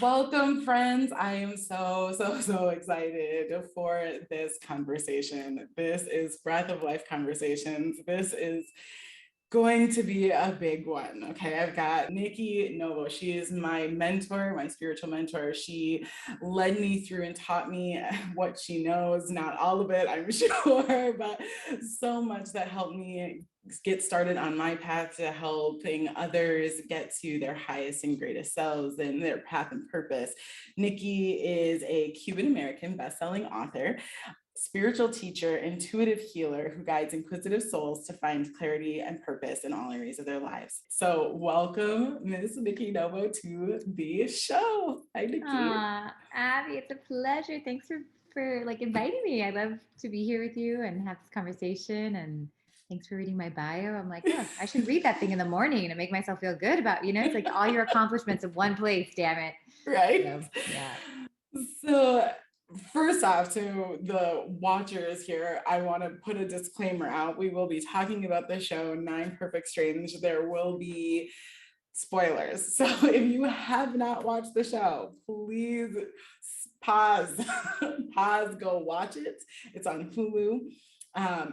Welcome, friends. I am so excited for this conversation. This is Breath of Life Conversations. This is going to be a big one. Okay, I've got Nikki Novo. She is my mentor, my spiritual mentor. She led me through and taught me what she knows, not all of it, I'm sure, but so much that helped me get started on my path to helping others get to their highest and greatest selves and their path and purpose. Nikki is a Cuban American best-selling author, spiritual teacher, intuitive healer who guides inquisitive souls to find clarity and purpose in all areas of their lives. So welcome, Miss Nikki Novo, to the show. Hi, Nikki. Abby, it's a pleasure. Thanks for inviting me. I love to be here with you and have this conversation. And thanks for reading my bio. I'm like, oh, I should read that thing in the morning to make myself feel good about, it's like all your accomplishments in one place, damn it. Right? So, yeah. So first off, to the watchers here, I want to put a disclaimer out. We will be talking about the show 9 Perfect Strange. There will be spoilers. So if you have not watched the show, please pause, go watch it. It's on Hulu.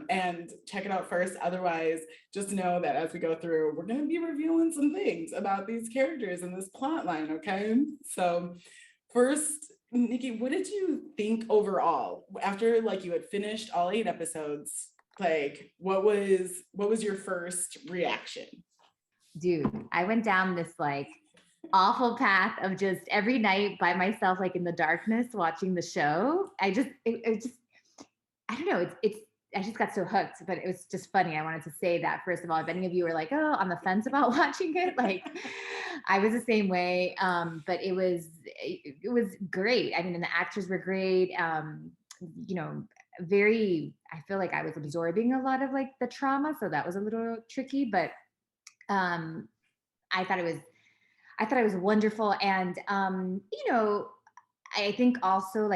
And check it out first. Otherwise, just know that as we go through, we're going to be revealing some things about these characters and this plot line, okay? So first, Nikki, what did you think overall after you had finished all 8 episodes? What was your first reaction? Dude, I went down this awful path of just every night by myself, in the darkness, watching the show. I don't know. I just got so hooked, but it was just funny. I wanted to say that first of all, if any of you were on the fence about watching it, I was the same way. But it was great. I mean, and the actors were great. I feel like I was absorbing a lot of the trauma. So that was a little tricky, but I thought it was wonderful. And, I think also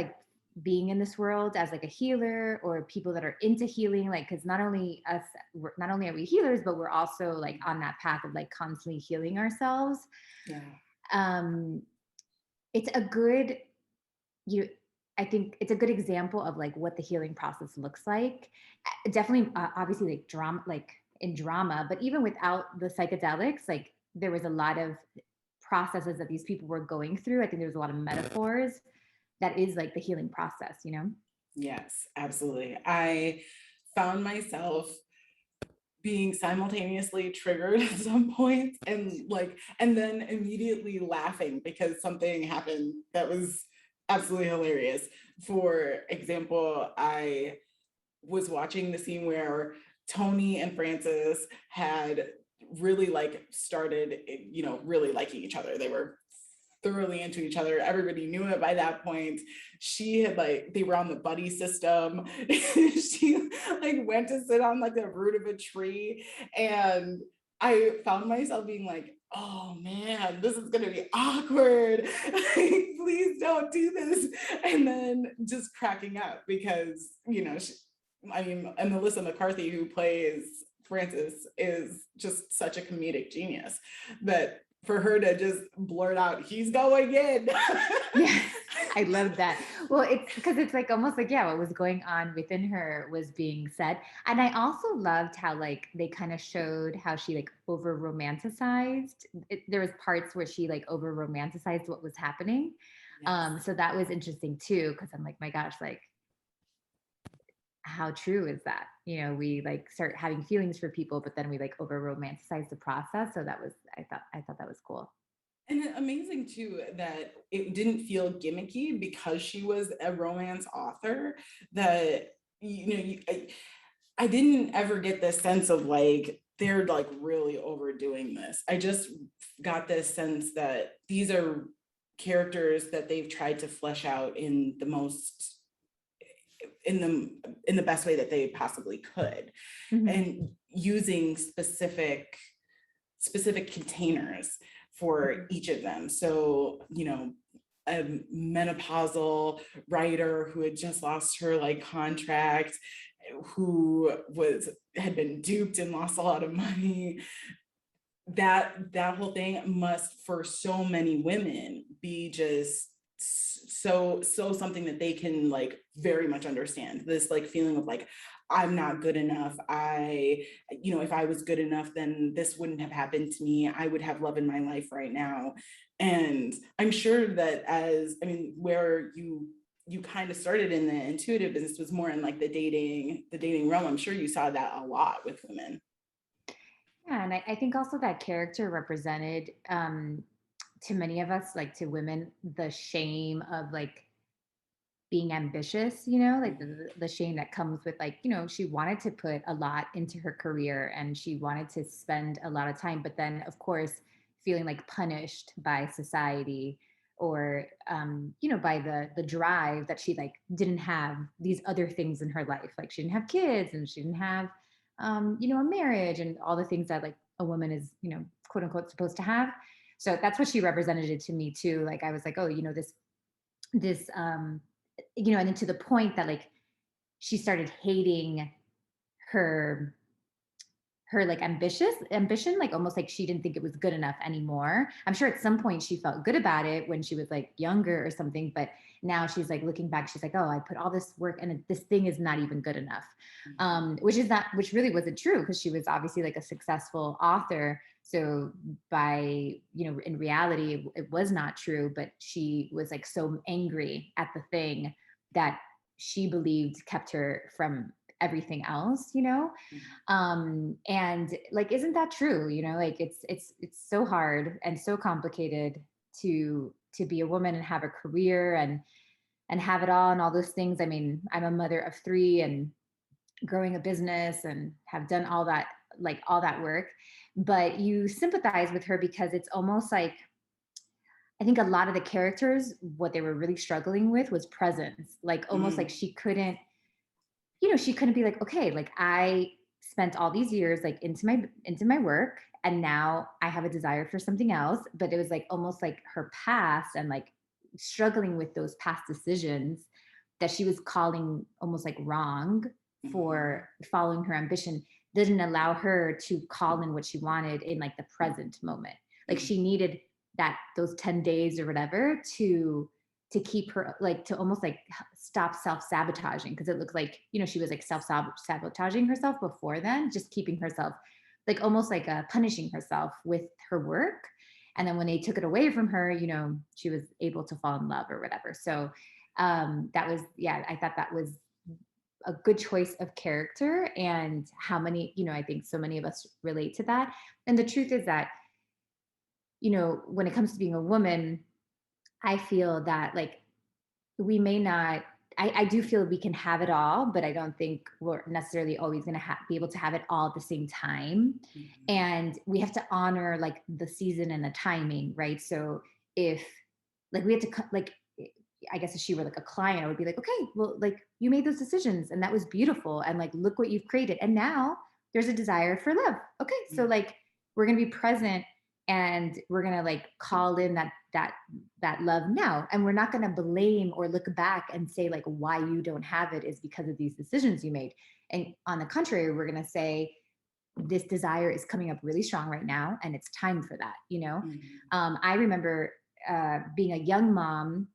being in this world as a healer or people that are into healing, because not only are we healers, but we're also on that path of constantly healing ourselves. Yeah. It's a good, I think it's a good example of what the healing process looks like. Definitely, obviously drama, in drama, but even without the psychedelics, there was a lot of processes that these people were going through. I think there was a lot of metaphors that is the healing process, Yes, absolutely. I found myself being simultaneously triggered at some point and then immediately laughing because something happened that was absolutely hilarious. For example, I was watching the scene where Tony and Francis had really started, really liking each other. They were thoroughly into each other. Everybody knew it by that point. She had they were on the buddy system. She went to sit on the root of a tree, and I found myself being oh man, this is gonna be awkward. Please don't do this. And then just cracking up because and Melissa McCarthy, who plays Frances, is just such a comedic genius that for her to just blurt out, he's going in. Yeah, I love that. Well, it's because it's almost what was going on within her was being said. And I also loved how they kind of showed how she over romanticized. There was parts where she over romanticized what was happening. Yes. So that was interesting too, because I'm my gosh, how true is that? We start having feelings for people, but then we over romanticize the process. So that was, I thought that was cool. And amazing too that it didn't feel gimmicky because she was a romance author. That I didn't ever get this sense of they're really overdoing this. I just got this sense that these are characters that they've tried to flesh out in the most in the best way that they possibly could. Mm-hmm. And using specific containers for each of them. So, a menopausal writer who had just lost her contract, who had been duped and lost a lot of money. That whole thing must, for so many women, be just so something that they can like very much understand, this like feeling of like, I'm not good enough. If I was good enough, then this wouldn't have happened to me. I would have love in my life right now. And I'm sure that where you kind of started in the intuitive business was more in like the dating realm. I'm sure you saw that a lot with women. Yeah, and I think also that character represented to many of us, like to women, the shame of like being ambitious, like the shame that comes with like, she wanted to put a lot into her career and she wanted to spend a lot of time, but then of course feeling like punished by society or by the drive that she like didn't have these other things in her life. Like she didn't have kids and she didn't have a marriage and all the things that like a woman is, quote unquote supposed to have. So that's what she represented to me too. Like I was like, oh, this and then to the point that like she started hating her like ambition, like almost like she didn't think it was good enough anymore. I'm sure at some point she felt good about it when she was like younger or something, but now she's like looking back, she's like, oh, I put all this work and this thing is not even good enough. Which really wasn't true because she was obviously like a successful author. So in reality, it was not true, but she was like so angry at the thing that she believed kept her from everything else. And like, isn't that true? Like it's so hard and so complicated to be a woman and have a career and have it all and all those things. I mean, I'm a mother of 3 and growing a business and have done all that, like all that work, but you sympathize with her because it's almost like, I think a lot of the characters, what they were really struggling with was presence, like almost like she couldn't be like, okay, like I spent all these years like into my work and now I have a desire for something else. But it was like almost like her past and like struggling with those past decisions that she was calling almost like wrong for following her ambition didn't allow her to call in what she wanted in like the present moment. Like she needed those 10 days or whatever to keep her like to almost like stop self-sabotaging, because it looked like she was like self-sabotaging herself before then, just keeping herself like almost like punishing herself with her work. And then when they took it away from her, she was able to fall in love or whatever. So that was, yeah, I thought that was a good choice of character, and how many, I think so many of us relate to that. And the truth is that when it comes to being a woman, I feel that like we may not, I do feel we can have it all, but I don't think we're necessarily always going to be able to have it all at the same time. And we have to honor like the season and the timing, right? So if like we had to like, I guess if she were like a client, I would be like, okay, well, like you made those decisions and that was beautiful. And like, look what you've created. And now there's a desire for love. Okay. So like, we're going to be present and we're going to like call in that love now. And we're not going to blame or look back and say like, why you don't have it is because of these decisions you made. And on the contrary, we're going to say, this desire is coming up really strong right now. And it's time for that. I remember being a young mom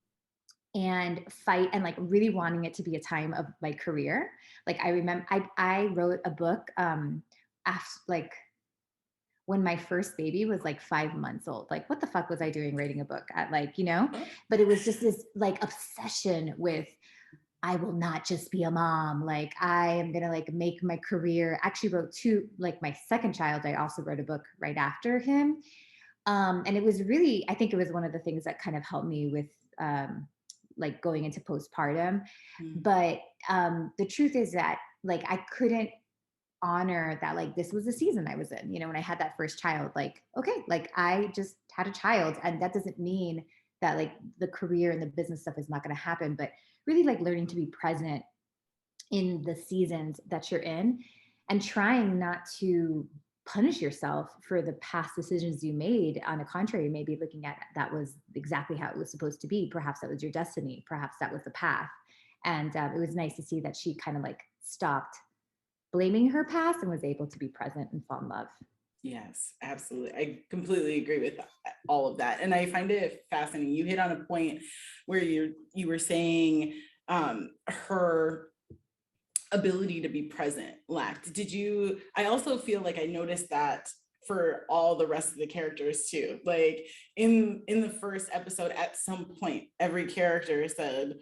and fight and like really wanting it to be a time of my career. Like I remember I wrote a book after like when my first baby was like 5 months old. Like what the fuck was I doing writing a book at like, but it was just this like obsession with, I will not just be a mom. Like I am going to like make my career. Actually wrote 2, like my second child, I also wrote a book right after him. And it was really, I think it was one of the things that kind of helped me with like going into postpartum. But the truth is that like I couldn't honor that like this was the season I was in, when I had that first child. Like, okay, like I just had a child, and that doesn't mean that like the career and the business stuff is not going to happen, but really like learning to be present in the seasons that you're in and trying not to punish yourself for the past decisions you made. On the contrary, maybe looking at that was exactly how it was supposed to be. Perhaps that was your destiny. Perhaps that was the path. And it was nice to see that she kind of like stopped blaming her past and was able to be present and fall in love. Yes, absolutely. I completely agree with all of that. And I find it fascinating. You hit on a point where you were saying her ability to be present lacked. I also feel like I noticed that for all the rest of the characters too. Like in the first episode, at some point, every character said,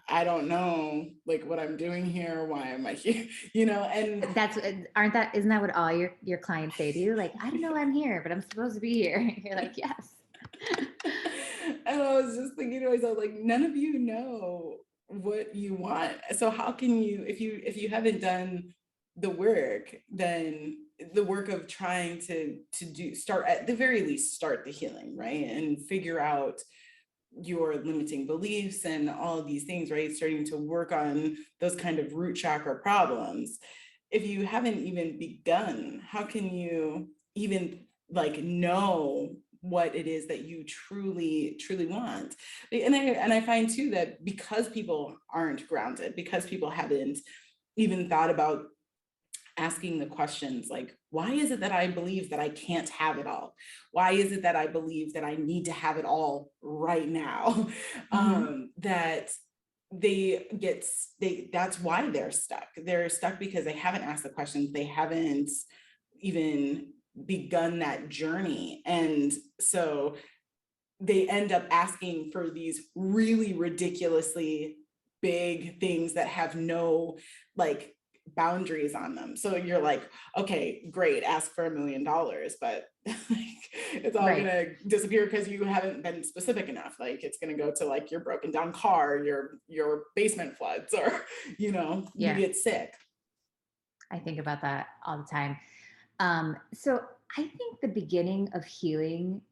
I don't know like what I'm doing here. Why am I here? And Isn't that what all your clients say to you? Like, I don't know why I'm here, but I'm supposed to be here. You're like, yes. and I was just thinking to myself, like, none of you know what you want. So how can you, if you haven't done the work, then the work of trying to start at the very least, start the healing, right? And figure out your limiting beliefs and all of these things, right? Starting to work on those kind of root chakra problems. If you haven't even begun, how can you even like know what it is that you truly want? And I find too that because people aren't grounded, because people haven't even thought about asking the questions like, why is it that I believe that I can't have it all? Why is it that I believe that I need to have it all right now? That that's why they're stuck. They're stuck because they haven't asked the questions. They haven't even begun that journey. And so they end up asking for these really ridiculously big things that have no like boundaries on them. So you're like, okay, great, ask for $1 million, but it's all gonna disappear because you haven't been specific enough. Like it's gonna go to like your broken down car, your basement floods, or you get sick. I think about that all the time. So I think the beginning of healing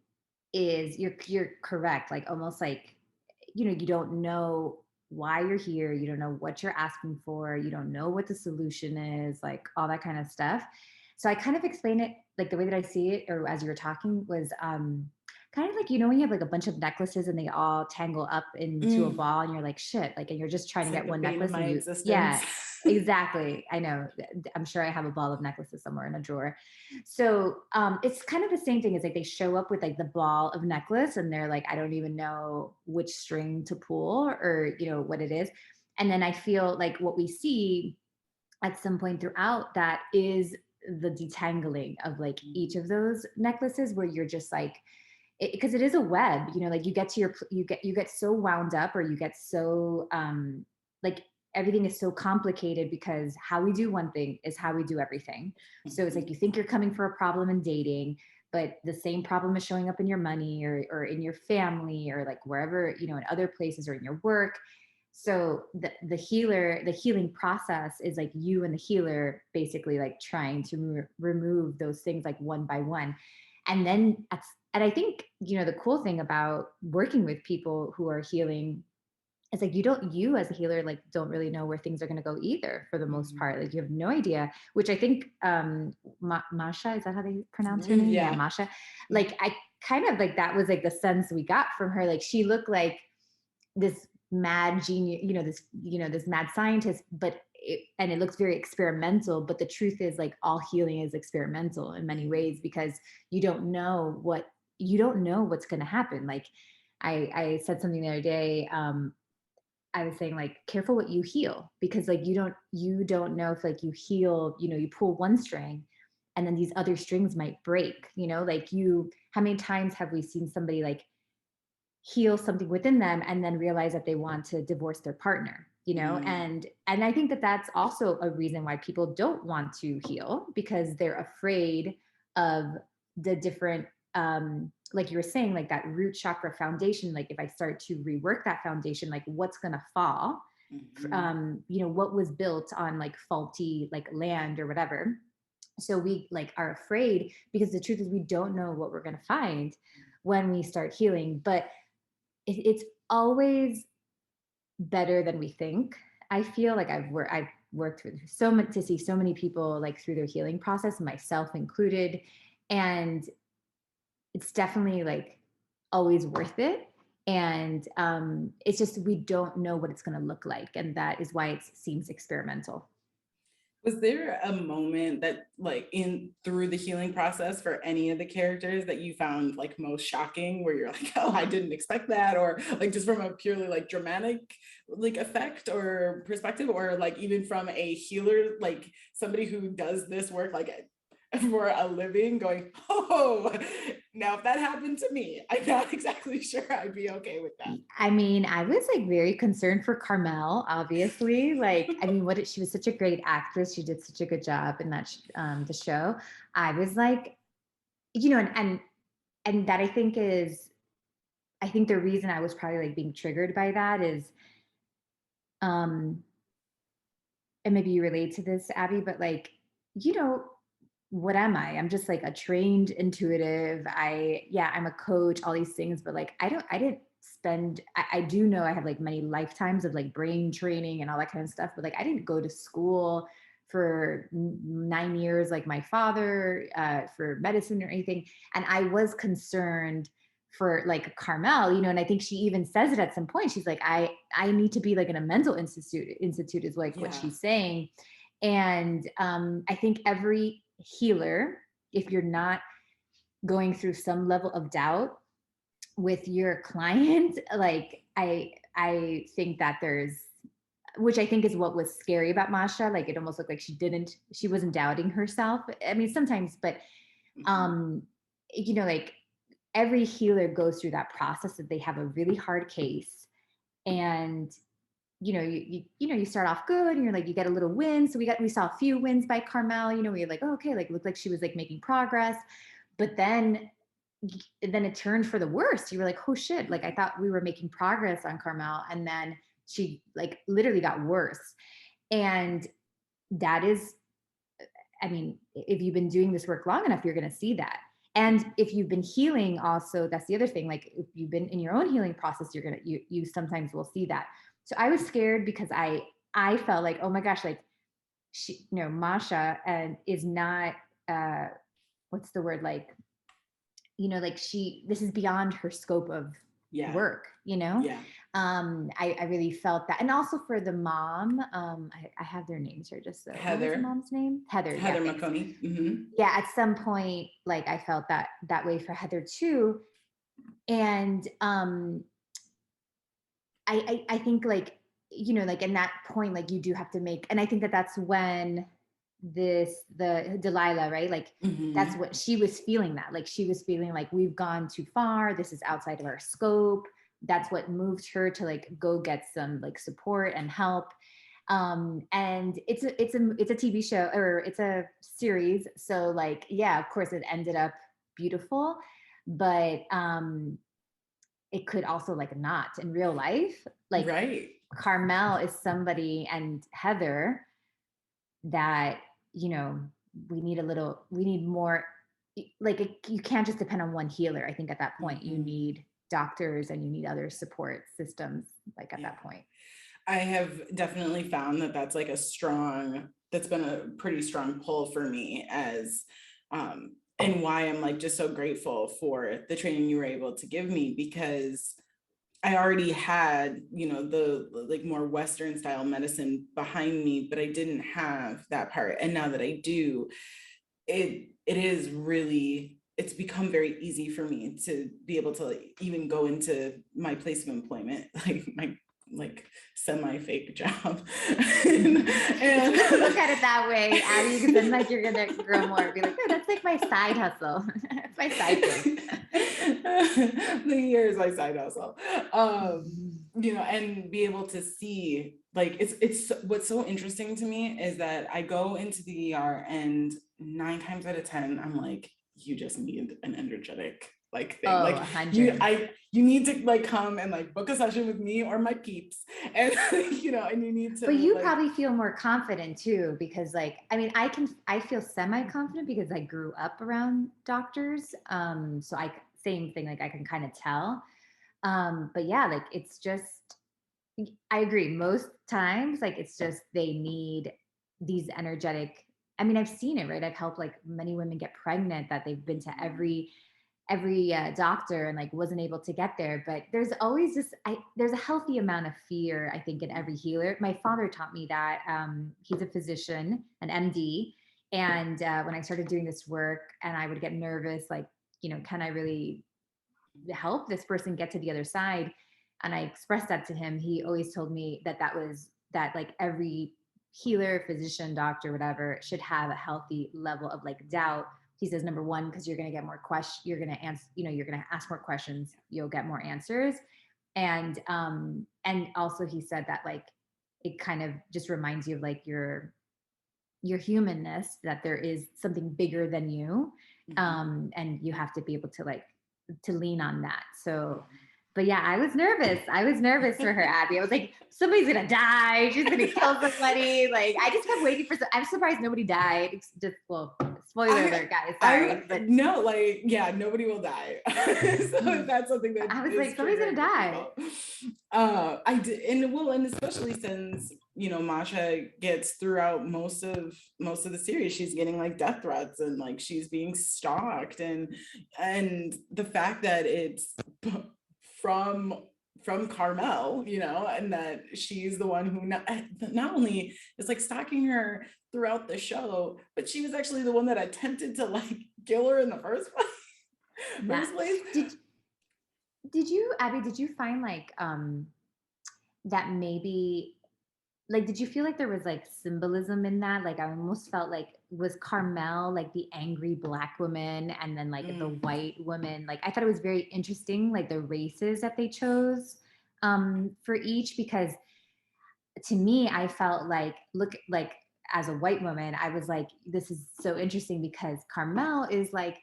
is you're correct. Like almost like, you don't know why you're here. You don't know what you're asking for. You don't know what the solution is, like all that kind of stuff. So I kind of explain it like the way that I see it, or as you were talking, was kind of like, when you have like a bunch of necklaces and they all tangle up into a ball and you're like, shit, like, and you're just trying to get one necklace. And yeah, exactly. I know. I'm sure I have a ball of necklaces somewhere in a drawer. So it's kind of the same thing. It's like they show up with like the ball of necklace and they're like, I don't even know which string to pull or, what it is. And then I feel like what we see at some point throughout that is the detangling of like each of those necklaces where you're just like, because it is a web, like you get so wound up, or you get so like everything is so complicated because how we do one thing is how we do everything. So it's like you think you're coming for a problem in dating, but the same problem is showing up in your money or in your family or like wherever, in other places or in your work. So the healing process is like you and the healer basically like trying to remove those things like one by one. And then and I think, the cool thing about working with people who are healing is like you as a healer like don't really know where things are going to go either for the most part. Like you have no idea, which I think Masha, is that how they pronounce her name? Yeah, Masha. Like I kind of like that was like the sense we got from her. Like she looked like this mad genius, this mad scientist, but it looks very experimental. But the truth is like all healing is experimental in many ways because you don't know what's going to happen. Like I said something the other day. I was saying like, careful what you heal, because like you don't know if like you heal, you pull one string and then these other strings might break, like how many times have we seen somebody like heal something within them and then realize that they want to divorce their partner, and I think that that's also a reason why people don't want to heal, because they're afraid of the different like you were saying, like that root chakra foundation. Like if I start to rework that foundation, like what's going to fall, what was built on like faulty like land or whatever. So we like are afraid because the truth is we don't know what we're going to find when we start healing. But it's always better than we think. I feel like I've worked with so much to see so many people like through their healing process, myself included. And it's definitely like always worth it. And it's just, we don't know what it's going to look like. And that is why it seems experimental. Was there a moment that like in through the healing process for any of the characters that you found like most shocking where you're like, oh, I didn't expect that, or like just from a purely like dramatic like effect or perspective, or like even from a healer, like somebody who does this work like for a living going, oh, now if that happened to me, I'm not exactly sure I'd be okay with that. I mean, I was like very concerned for Carmel, obviously. Like, I mean, she was such a great actress. She did such a good job in that the show. I was like, and that I think the reason I was probably like being triggered by that is, um, and maybe you relate to this, Abby, but like, you know, what am I? I'm just like a trained intuitive. Yeah, I'm a coach, all these things, but like, I didn't spend, I do know I have like many lifetimes of like brain training and all that kind of stuff, but like, I didn't go to school for 9 years, like my father, for medicine or anything. And I was concerned for like Carmel, and I think she even says it at some point. She's like, I need to be like in a mental institute is like what Yeah. she's saying. And I think every healer, if you're not going through some level of doubt with your client, like I think that which I think is what was scary about Masha. Like it almost looked like she wasn't doubting herself. I mean, sometimes, but um, like every healer goes through that process that they have a really hard case, and you start off good and you're like, you get a little win. So we saw a few wins by Carmel, we were like, oh, okay, like it looked like she was like making progress. But then it turned for the worst. You were like, oh shit, like I thought we were making progress on Carmel. And then she like literally got worse. And that is, I mean, if you've been doing this work long enough, you're going to see that. And if you've been healing also, that's the other thing. Like if you've been in your own healing process, you sometimes will see that. So I was scared because I felt like, oh my gosh, like Masha and is not, what's the word? Like, like this is beyond her scope of work, Yeah. I really felt that. And also for the mom, I have their names here just so. Heather. What was the mom's name? Heather. Heather Yeah, McConey. Mm-hmm. Yeah, at some point, like I felt that way for Heather too. And I think like, like in that point, like you do have to make, and I think that's when the Delilah, right? Like that's what she was feeling, that like she was feeling like we've gone too far. This is outside of our scope. That's what moved her to like go get some like support and help. And it's a TV show, or it's a series. So like, yeah, of course it ended up beautiful, but it could also like not in real life. Like right. Carmel is somebody, and Heather, that, we need more, like you can't just depend on one healer. I think at that point you need doctors and you need other support systems, like at that point. I have definitely found that that's been a pretty strong pull for me as, and why I'm like just so grateful for the training you were able to give me, because I already had, the like more Western style medicine behind me, but I didn't have that part. And now that I do, it's become very easy for me to be able to like, even go into my place of employment, like my semi-fake job. and look at it that way, Abby, because then like you're gonna grow more. Be like, oh, that's like my side hustle. That's my side thing. Here's my side hustle. And be able to see, like, it's what's so interesting to me is that I go into the ER and 9 times out of 10, I'm like, you just need an energetic like thing. Like 100. You need to like come and like book a session with me or my peeps, and and you need to. But you like, probably feel more confident too, because like, I mean, I feel semi-confident because I grew up around doctors. So same thing, like I can kind of tell. But yeah, like it's just, I agree. Most times, like it's just they need these energetic. I mean, I've seen it, right? I've helped like many women get pregnant that they've been to every every doctor and like wasn't able to get there. But there's always this, there's a healthy amount of fear, I think, in every healer. My father taught me that. He's a physician, an MD. And when I started doing this work and I would get nervous, like, can I really help this person get to the other side? And I expressed that to him. He always told me that like every healer, physician, doctor, whatever, should have a healthy level of like doubt. He says, number one, because you're going to get more questions, you're going to answer, you're going to ask more questions, you'll get more answers. And also he said that like, it kind of just reminds you of like your humanness, that there is something bigger than you. And you have to be able to like, to lean on that. So, but yeah, I was nervous for her, Abby. I was like, somebody's gonna die. She's gonna kill somebody. Like, I just kept waiting for. I'm surprised nobody died. Just, well, spoiler alert, guys. Sorry, but no, like, yeah, nobody will die. So that's something that I was like, somebody's gonna die. I did, and especially since Masha gets throughout most of the series, she's getting like death threats and like she's being stalked, and the fact that it's from Carmel, and that she's the one who not only is like stalking her throughout the show, but she was actually the one that attempted to like kill her in the first place. Did you, Abby, did you find like that maybe, like, did you feel like there was like symbolism in that? Like, I almost felt like, was Carmel like the angry Black woman, and then like the white woman? Like, I thought it was very interesting, like the races that they chose for each, because to me, I felt like, as a white woman, I was like, this is so interesting because Carmel is like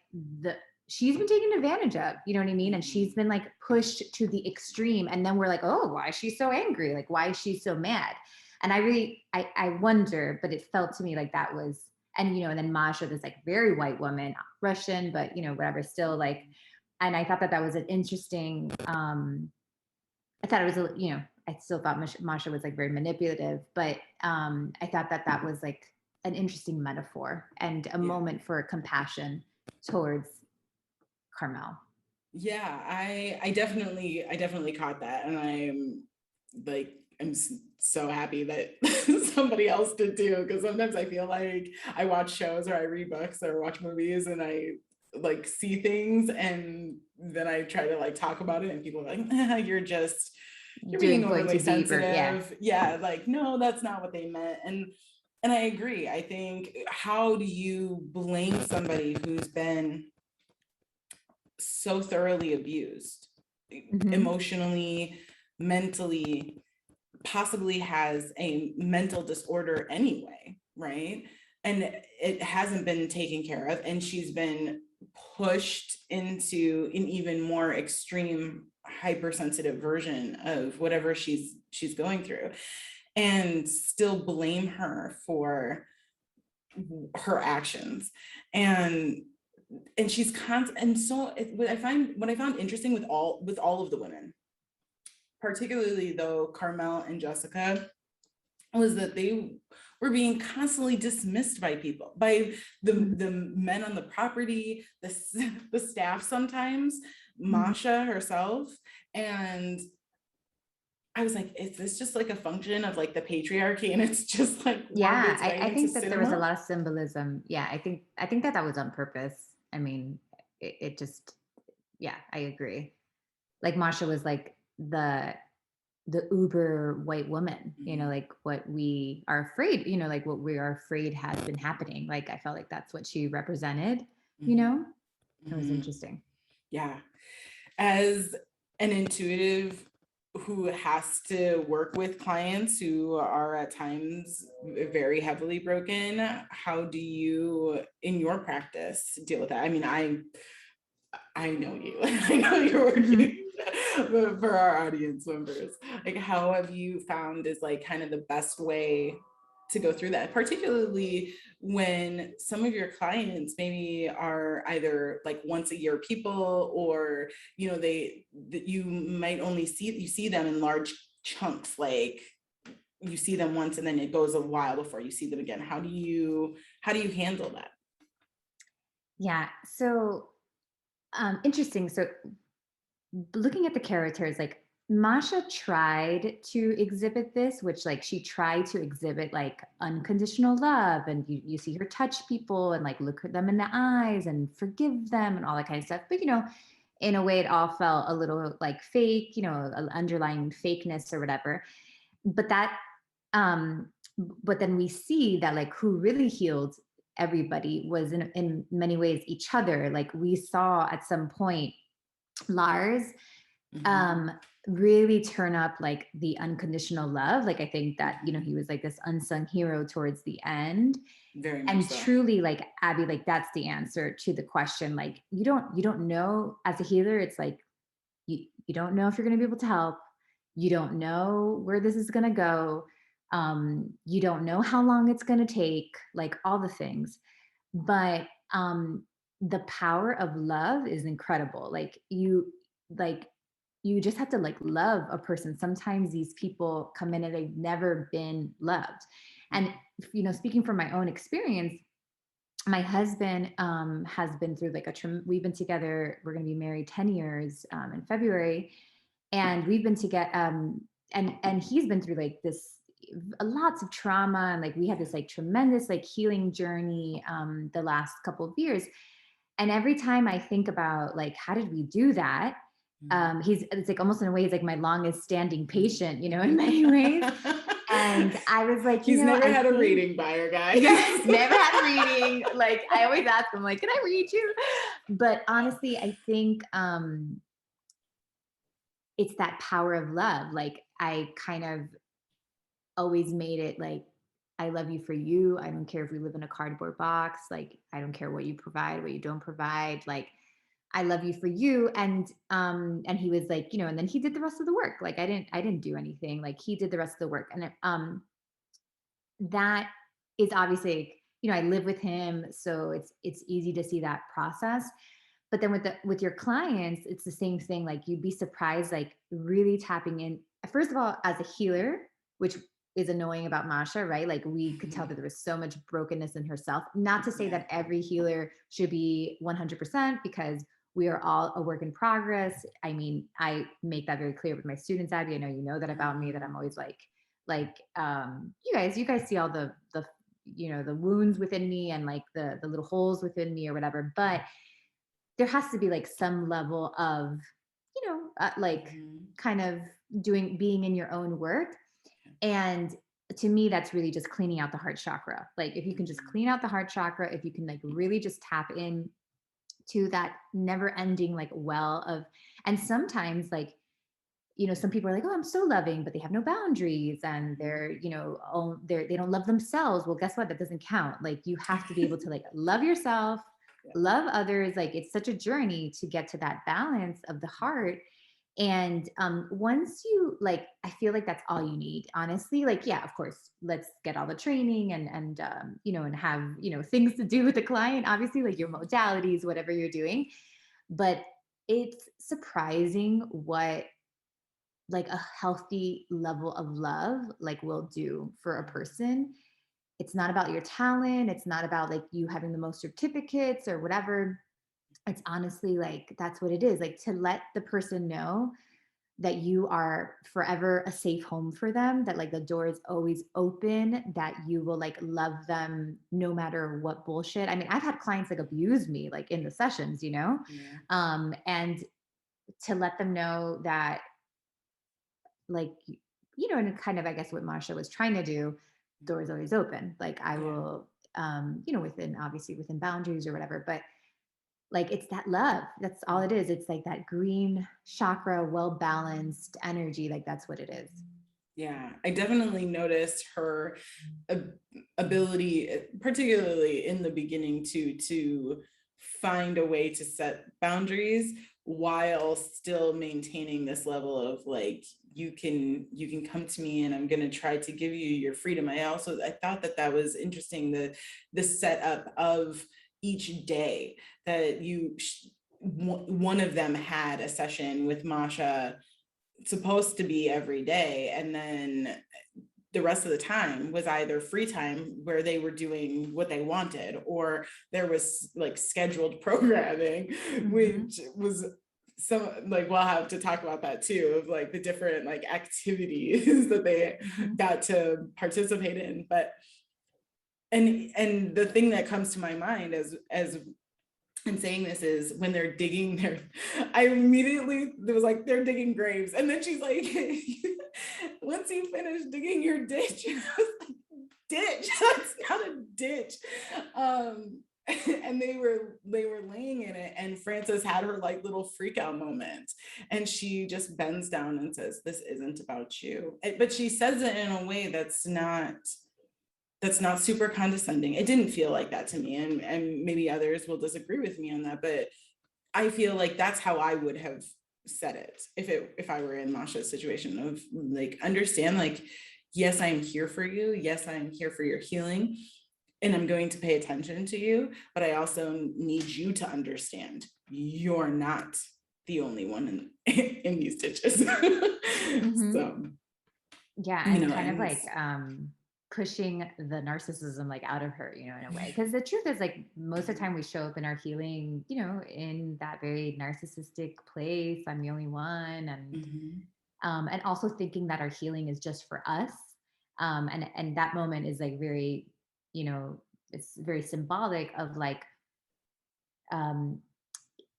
she's been taken advantage of, you know what I mean? And she's been like pushed to the extreme. And then we're like, oh, why is she so angry? Like, why is she so mad? And I wonder, but it felt to me like that was, and and then Masha, this like very white woman, Russian, but whatever, still like, and I thought that was an interesting, I thought it was, I still thought Masha was like very manipulative, but I thought that was like an interesting metaphor and a moment for compassion towards Carmel. Yeah, I definitely caught that, and I'm so happy that somebody else did too, because sometimes I feel like I watch shows or I read books or watch movies and I like see things and then I try to like talk about it and people are like, you're being overly sensitive. Yeah, like, no, that's not what they meant. And I agree. I think, how do you blame somebody who's been so thoroughly abused, emotionally, mentally, possibly has a mental disorder anyway, right? And it hasn't been taken care of, and she's been pushed into an even more extreme hypersensitive version of whatever she's going through, and still blame her for her actions. And she's constant. And so what I found interesting with all of the women, particularly though Carmel and Jessica, was that they were being constantly dismissed by people, by the men on the property, the staff sometimes, Masha herself. And I was like, is this just like a function of like the patriarchy, and it's just like, yeah, I think that there was a lot of symbolism. Yeah, I think that was on purpose. I mean, it just, yeah, I agree. Like Masha was like the uber white woman, like what we are afraid, like what we are afraid has been happening. Like, I felt like that's what she represented, It was interesting. Yeah. As an intuitive who has to work with clients who are at times very heavily broken, how do you, in your practice, deal with that? I mean, I know you, I know you're working for our audience members. Like, how have you found is like kind of the best way to go through that, particularly when some of your clients maybe are either like once a year people, or you might only see them in large chunks, like you see them once and then it goes a while before you see them again. How do you handle that? Yeah, so Interesting. So looking at the characters, like Masha tried to exhibit this, which like she tried to exhibit like unconditional love, and you see her touch people and like look at them in the eyes and forgive them and all that kind of stuff. But in a way, it all felt a little like fake, underlying fakeness or whatever. But that, but then we see that like who really healed everybody was in many ways each other. Like we saw at some point Lars Mhm. um really turn up like the unconditional love. Like I think that he was like this unsung hero towards the end, Very much and so. truly, like Abby, like that's the answer to the question. Like you don't know, as a healer, it's like you don't know if you're going to be able to help. You don't know where this is going to go. You don't know how long it's going to take, like all the things. But the power of love is incredible. Like you just have to like love a person. Sometimes these people come in and they've never been loved. And speaking from my own experience, my husband has been through like we've been together, we're going to be married 10 years in February, and we've been together, and he's been through like this lots of trauma, and like we had this like tremendous like healing journey the last couple of years. And every time I think about like how did we do that, it's like almost in a way he's like my longest standing patient, in many ways. And I was like, He's never I had a think, reading by her, guys. yes, never had a reading. Like I always ask him, like, can I read you? But honestly, I think it's that power of love. Like I kind of always made it like, I love you for you. I don't care if we live in a cardboard box. Like I don't care what you provide, what you don't provide. Like I love you for you. And he was like, and then he did the rest of the work. Like I didn't do anything. Like he did the rest of the work. And that is obviously, I live with him, so it's easy to see that process. But then with your clients, it's the same thing. Like you'd be surprised, like really tapping in, first of all, as a healer, which is annoying about Masha, right? Like we could tell that there was so much brokenness in herself. Not to say that every healer should be 100%, because we are all a work in progress. I mean, I make that very clear with my students, Abby. I know you know that about me, that I'm always like you guys see all the wounds within me, and like the little holes within me or whatever. But there has to be like some level of like kind of being in your own work. And to me, that's really just cleaning out the heart chakra. Like if you can just clean out the heart chakra, if you can like really just tap in to that never ending like well of, and sometimes like some people are like, oh, I'm so loving, but they have no boundaries, and they're, they don't love themselves. Well, guess what? That doesn't count. Like you have to be able to like love yourself, love others. Like it's such a journey to get to that balance of the heart. And once you like, I feel like that's all you need, honestly. Like, yeah, of course, let's get all the training and have, things to do with the client, obviously, like your modalities, whatever you're doing. But it's surprising what like a healthy level of love like will do for a person. It's not about your talent, it's not about like you having the most certificates or whatever. It's honestly like that's what it is, like to let the person know that you are forever a safe home for them, that like the door is always open, that you will like love them no matter what bullshit. I mean, I've had clients like abuse me like in the sessions, and to let them know that, like, and kind of, I guess what Marsha was trying to do, doors always open. Like I will, within, obviously within boundaries or whatever, but like, it's that love. That's all it is. It's like that green chakra, well-balanced energy. Like that's what it is. Yeah, I definitely noticed her ability, particularly in the beginning, to find a way to set boundaries while still maintaining this level of like, you can come to me and I'm going to try to give you your freedom. I thought that was interesting, the setup of each day, that one of them had a session with Masha supposed to be every day, and then the rest of the time was either free time where they were doing what they wanted, or there was like scheduled programming, which was some, like, we'll have to talk about that too, of like the different like activities that they got to participate in. But and the thing that comes to my mind as I'm saying this is when they're digging their, I immediately, there was like, they're digging graves. And then she's like, once you finish digging your ditch, I was like, ditch, that's not a ditch. And they were laying in it, and Frances had her like little freak out moment, and she just bends down and says, this isn't about you. But she says it in a way that's not super condescending. It didn't feel like that to me, and maybe others will disagree with me on that, but I feel like that's how I would have said it if I were in Masha's situation, of like, understand, like, yes, I'm here for you. Yes, I'm here for your healing, and I'm going to pay attention to you, but I also need you to understand you're not the only one in these ditches. So yeah, and kind of like pushing the narcissism like out of her, you know, in a way. Because the truth is, like, most of the time we show up in our healing, you know, in that very narcissistic place. I'm the only one, and also thinking that our healing is just for us. And that moment is like very, you know, it's very symbolic of like,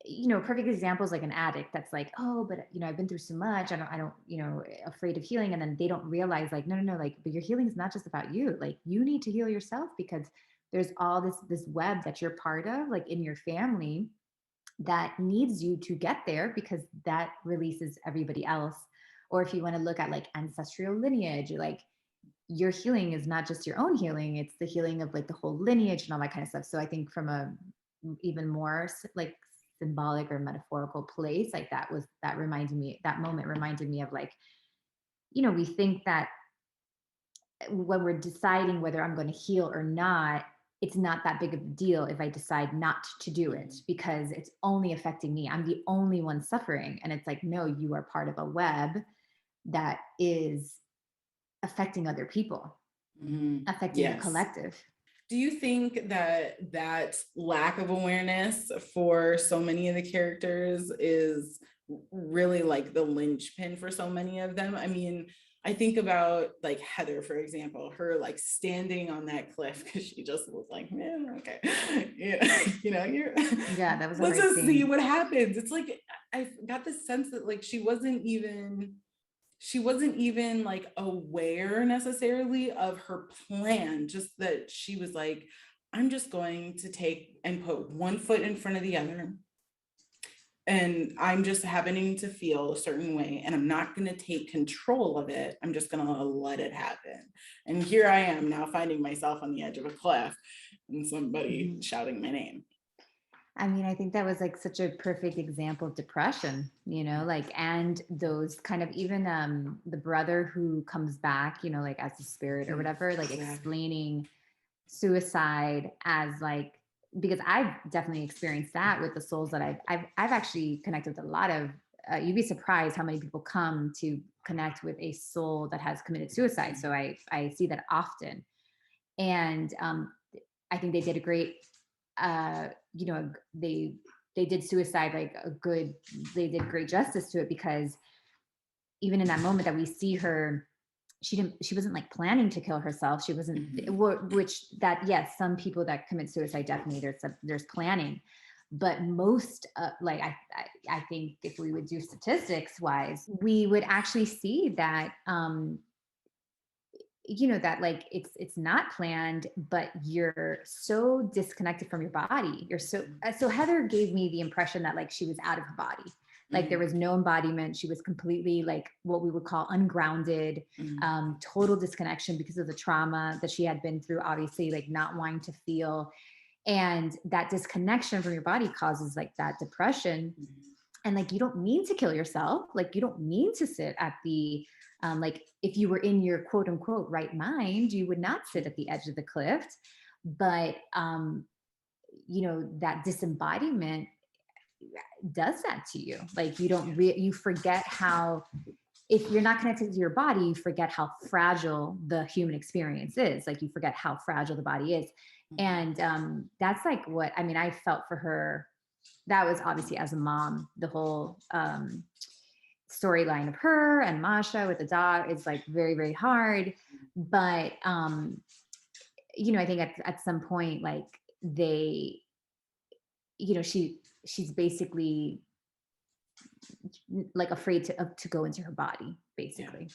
you know, perfect examples like an addict that's like, oh, but you know, I've been through so much. I don't, you know, afraid of healing. And then they don't realize like, no, like, but your healing is not just about you. Like, you need to heal yourself, because there's all this web that you're part of, like in your family, that needs you to get there, because that releases everybody else. Or if you want to look at like ancestral lineage, like, your healing is not just your own healing, it's the healing of like the whole lineage and all that kind of stuff. So I think from a even more like symbolic or metaphorical place, like that moment reminded me of like, you know, we think that when we're deciding whether I'm going to heal or not, it's not that big of a deal if I decide not to do it, because it's only affecting me. I'm the only one suffering. And it's like, no, you are part of a web that is affecting other people, affecting the collective. Do you think that lack of awareness for so many of the characters is really like the linchpin for so many of them? I mean, I think about like Heather, for example, her like standing on that cliff because she just was like, man, okay, Yeah, that was let's just see what happens. It's like, I got the sense that like she wasn't even like aware necessarily of her plan, just that she was like, I'm just going to take and put one foot in front of the other, and I'm just happening to feel a certain way, and I'm not going to take control of it. I'm just going to let it happen. And here I am now finding myself on the edge of a cliff and somebody shouting my name. I mean, I think that was like such a perfect example of depression, you know, like, and those kind of, even the brother who comes back, you know, like as a spirit or whatever, like explaining suicide as like, because I've definitely experienced that with the souls that I've actually connected with a lot of, you'd be surprised how many people come to connect with a soul that has committed suicide. So I see that often. And I think they did a great, you know, they did suicide like they did great justice to it, because even in that moment that we see her, she wasn't like planning to kill herself. She wasn't, which that, yes, some people that commit suicide, definitely there's planning, but most like I think if we would do statistics wise, we would actually see that you know, that like it's not planned, but you're so disconnected from your body. You're so Heather gave me the impression that like she was out of her body. Like there was no embodiment. She was completely like what we would call ungrounded, total disconnection because of the trauma that she had been through, obviously, like not wanting to feel. And that disconnection from your body causes like that depression. And like, you don't mean to kill yourself. Like, you don't mean to sit at the, like if you were in your quote unquote right mind, you would not sit at the edge of the cliff. But, you know, that disembodiment does that to you. Like you don't, you forget how if you're not connected to your body, you forget how fragile the human experience is. Like you forget how fragile the body is. And that's like what, I mean, I felt for her. That was obviously as a mom, the whole storyline of her and Masha with the dog is like very, very hard. But, you know, I think at some point, like they, you know, she's basically like afraid to go into her body, basically,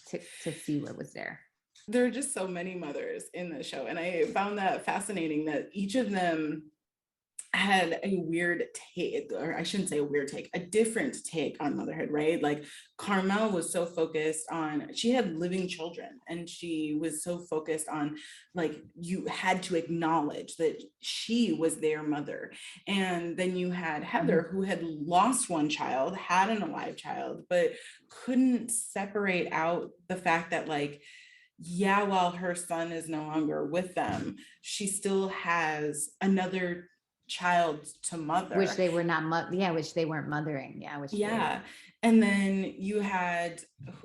to see what was there. There are just so many mothers in the show, and I found that fascinating that each of them had a weird take, or I shouldn't say a weird take, a different take on motherhood, right? Like Carmel was so focused on, she had living children, and she was so focused on, like, you had to acknowledge that she was their mother. And then you had Heather, who had lost one child, had an alive child, but couldn't separate out the fact that, like, yeah, while her son is no longer with them, she still has another child to mother, which they were not which they weren't mothering, and then you had,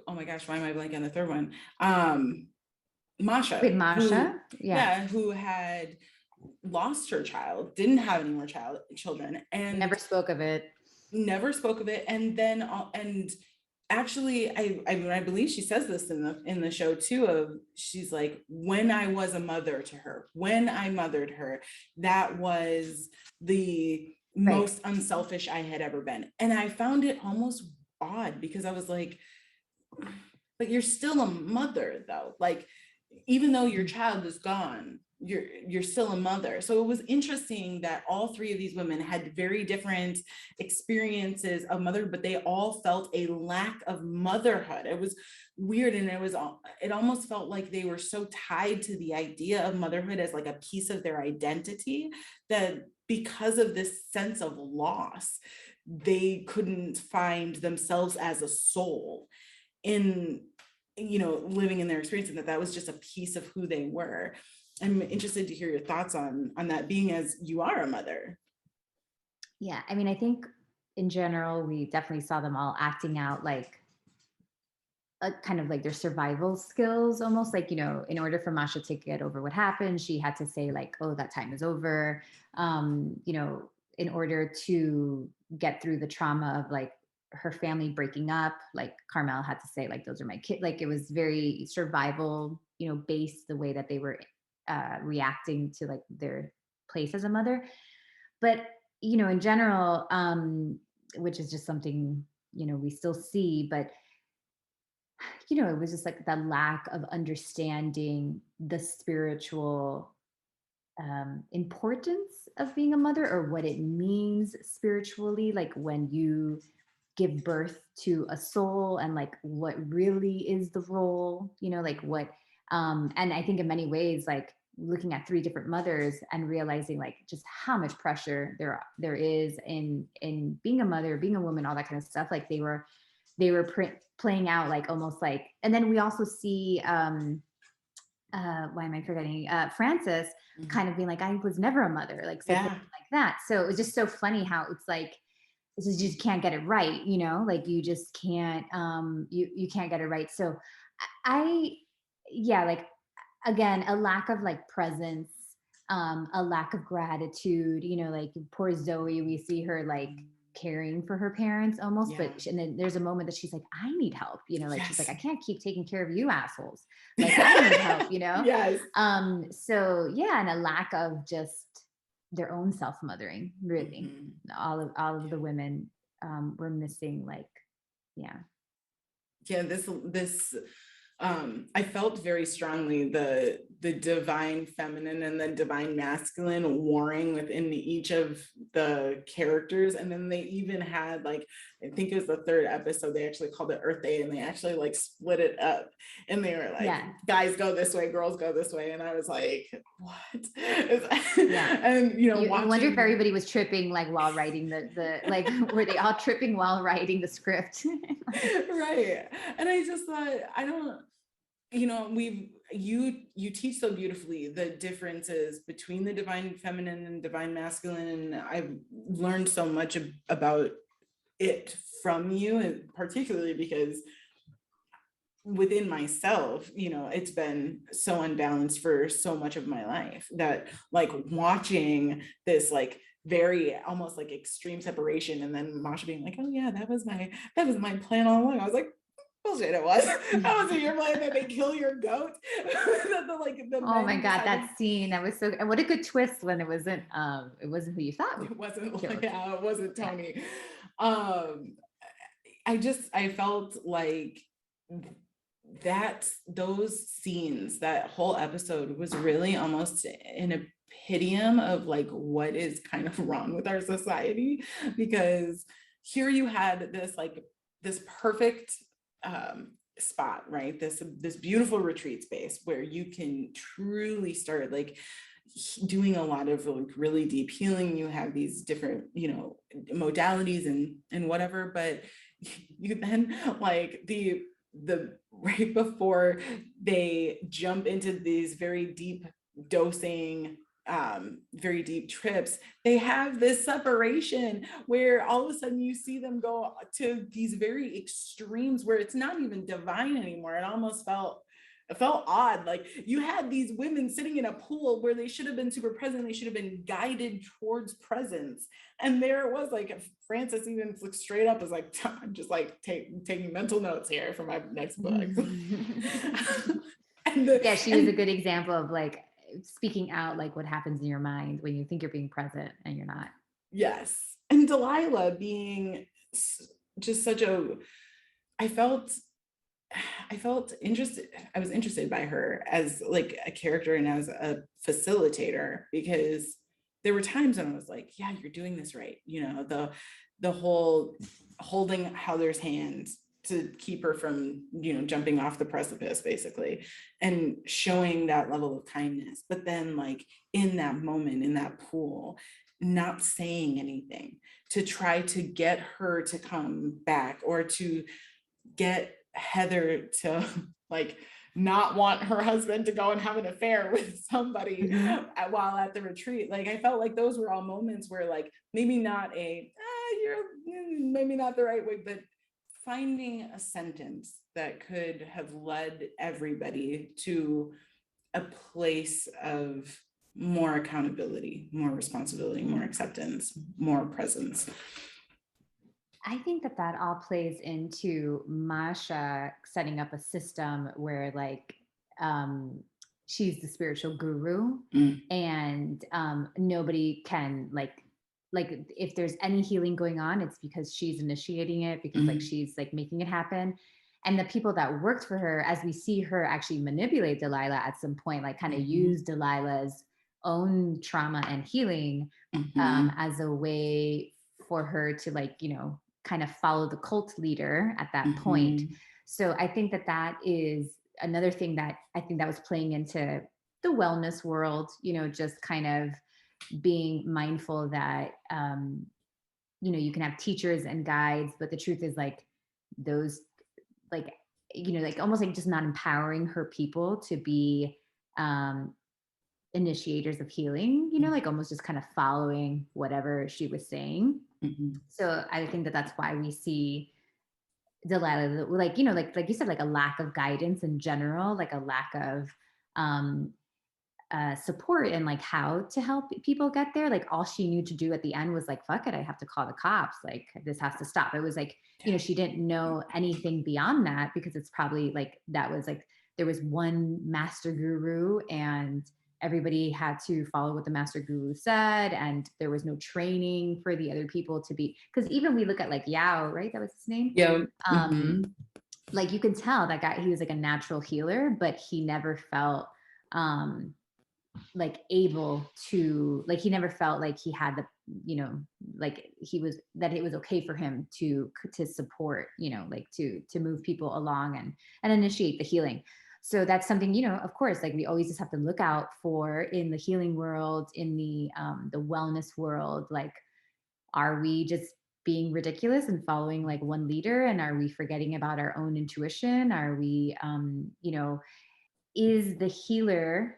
oh my gosh, why am I blanking on the third one? Masha, who had lost her child, didn't have any more children, and never spoke of it, and then actually, I believe she says this in the show too, of she's like, when I was a mother to her, when I mothered her, that was the most unselfish I had ever been. And I found it almost odd, because I was like, but you're still a mother though. Like, even though your child is gone, you're still a mother. So it was interesting that all three of these women had very different experiences of motherhood, but they all felt a lack of motherhood. It was weird, and it almost felt like they were so tied to the idea of motherhood as like a piece of their identity, that because of this sense of loss, they couldn't find themselves as a soul in, you know, living in their experience, and that was just a piece of who they were. I'm interested to hear your thoughts on that, being as you are a mother. Yeah, I mean, I think in general, we definitely saw them all acting out like a kind of like their survival skills, almost like, you know, in order for Masha to get over what happened, she had to say like, oh, that time is over. You know, in order to get through the trauma of like her family breaking up, like Carmel had to say like, those are my kids. Like it was very survival, you know, based, the way that they were reacting to like their place as a mother. But, you know, in general, which is just something, you know, we still see, but you know, it was just like the lack of understanding the spiritual importance of being a mother, or what it means spiritually, like when you give birth to a soul, and like what really is the role, you know, like what, and I think in many ways, like looking at three different mothers and realizing like just how much pressure there is in being a mother, being a woman, all that kind of stuff. Like they were playing out like almost like, and then we also see why am I forgetting Frances kind of being like, I was never a mother, like something like that. So it was just so funny how it's like, this is, you just can't get it right, you know, like you just can't you can't get it right. So yeah, like again, a lack of like presence, a lack of gratitude, you know, like poor Zoe, we see her like caring for her parents almost, but and then there's a moment that she's like, I need help, you know, like she's like, I can't keep taking care of you assholes, like I need help, you know. So yeah, and a lack of just their own self-mothering, really. All of the women were missing, like this I felt very strongly the divine feminine and the divine masculine warring within each of the characters. And then they even had, like, I think it was the third episode, they actually called it Earth Day, and they actually like split it up, and they were like, guys go this way, girls go this way. And I was like, what? And you know, I wonder if everybody was tripping like while writing the like, were they all tripping while writing the script? Right. And I just thought, I don't, you know, you teach so beautifully the differences between the divine feminine and divine masculine, and I've learned so much about it from you, and particularly because within myself, you know, it's been so unbalanced for so much of my life that like watching this like very almost like extreme separation, and then Masha being like, oh yeah, that was my plan all along. I was like, bullshit, it was. That wasn't your plan that they kill your goat. Oh my God, that scene, that was so, and what a good twist when it wasn't who you thought it wasn't killed. yeah, it wasn't Tony. I felt like those scenes, that whole episode was really almost an epitome of like what is kind of wrong with our society, because here you had this perfect spot, right? This beautiful retreat space where you can truly start like doing a lot of like really deep healing. You have these different, you know, modalities and whatever, but you then like the right before they jump into these very deep dosing, very deep trips, they have this separation where all of a sudden you see them go to these very extremes where it's not even divine anymore. It felt odd. Like you had these women sitting in a pool where they should have been super present. They should have been guided towards presence. And there it was like Frances even straight up was like, I'm just like taking mental notes here for my next book. Yeah, she was a good example of like speaking out like what happens in your mind when you think you're being present and you're not. Yes. And Delilah being just such I felt interested. I was interested by her as like a character and as a facilitator, because there were times when I was like, yeah, you're doing this right. You know, the whole holding Heather's hand to keep her from, you know, jumping off the precipice basically, and showing that level of kindness. But then like in that moment, in that pool, not saying anything to try to get her to come back, or to get Heather to like not want her husband to go and have an affair with somebody while at the retreat. Like I felt like those were all moments where like maybe not you're maybe not the right way, but finding a sentence that could have led everybody to a place of more accountability, more responsibility, more acceptance, more presence. I think that all plays into Masha setting up a system where like she's the spiritual guru, and nobody can like if there's any healing going on, it's because she's initiating it, because like she's like making it happen. And the people that worked for her, as we see her actually manipulate Delilah at some point, like kind of use Delilah's own trauma and healing as a way for her to like, you know, kind of follow the cult leader at that point. So I think that is another thing that I think that was playing into the wellness world, you know, just kind of being mindful that, you know, you can have teachers and guides, but the truth is like those, like, you know, like almost like just not empowering her people to be initiators of healing, you know, like almost just kind of following whatever she was saying. So I think that that's why we see Delilah, like, you know, like you said, like a lack of guidance in general, like a lack of support and like how to help people get there. Like all she knew to do at the end was like, fuck it, I have to call the cops. Like this has to stop. It was like, you know, she didn't know anything beyond that, because it's probably like, that was like, there was one master guru and everybody had to follow what the master guru said. And there was no training for the other people to be, because even we look at like Yao, right? That was his name. Yeah. Like you can tell that guy, he was like a natural healer, but he never felt, like able to, like he never felt like he had the, you know, like he was, that it was okay for him to support, you know, like to move people along and initiate the healing. So that's something, you know, of course, like we always just have to look out for in the healing world, in the wellness world. Like, are we just being ridiculous and following like one leader, and are we forgetting about our own intuition? Are we, you know, is the healer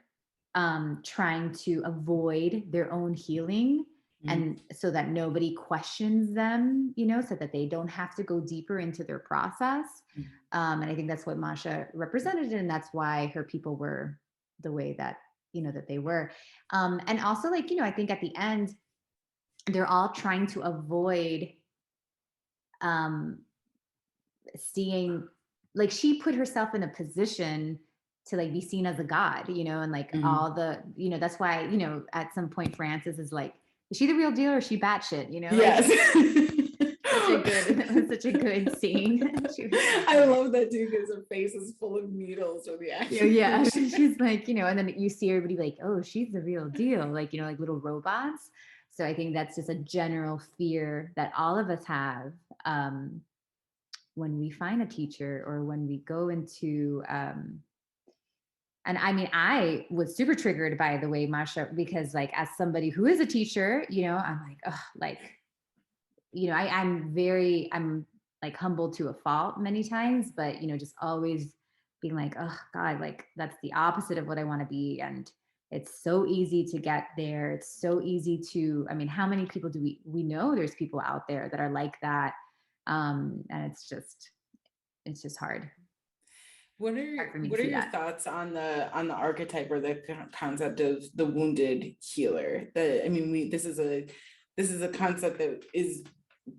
trying to avoid their own healing and so that nobody questions them, you know, so that they don't have to go deeper into their process. And I think that's what Masha represented, and that's why her people were the way that, you know, that they were. And also, like, you know, I think at the end, they're all trying to avoid um, seeing, like, she put herself in a position to like be seen as a god, you know, and like Mhm. all the, you know, that's why, you know, at some point Frances is like, is she the real deal or is she batshit? You know, like Yes. such a good, such a good scene. She was so I funny. love that too because her face is full of needles or the Yeah, action. yeah. She's like, you know, and then you see everybody like, oh, she's the real deal, like, you know, like little robots. So I think that's just a general fear that all of us have, when we find a teacher or when we go into, and I mean, I was super triggered by the way Masha, because like as somebody who is a teacher, you know, I'm like, oh, like, you know, I'm like humbled to a fault many times, but you know, just always being like, oh God, like that's the opposite of what I want to be. And it's so easy to get there. It's so easy to, I mean, how many people do we know there's people out there that are like that? And it's just hard for me to what are see your that. thoughts on the archetype or the concept of the wounded healer? The I mean, we this is a concept that is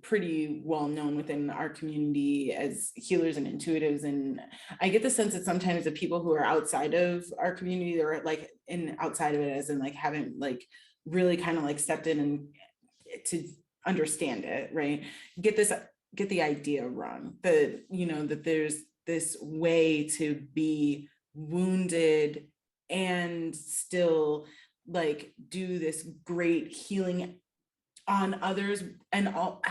pretty well known within our community as healers and intuitives, and I get the sense that sometimes the people who are outside of our community or like in outside of it as in like haven't like really kind of like stepped in and to understand it, right, get this get the idea wrong that you know that there's this way to be wounded and still like do this great healing on others and all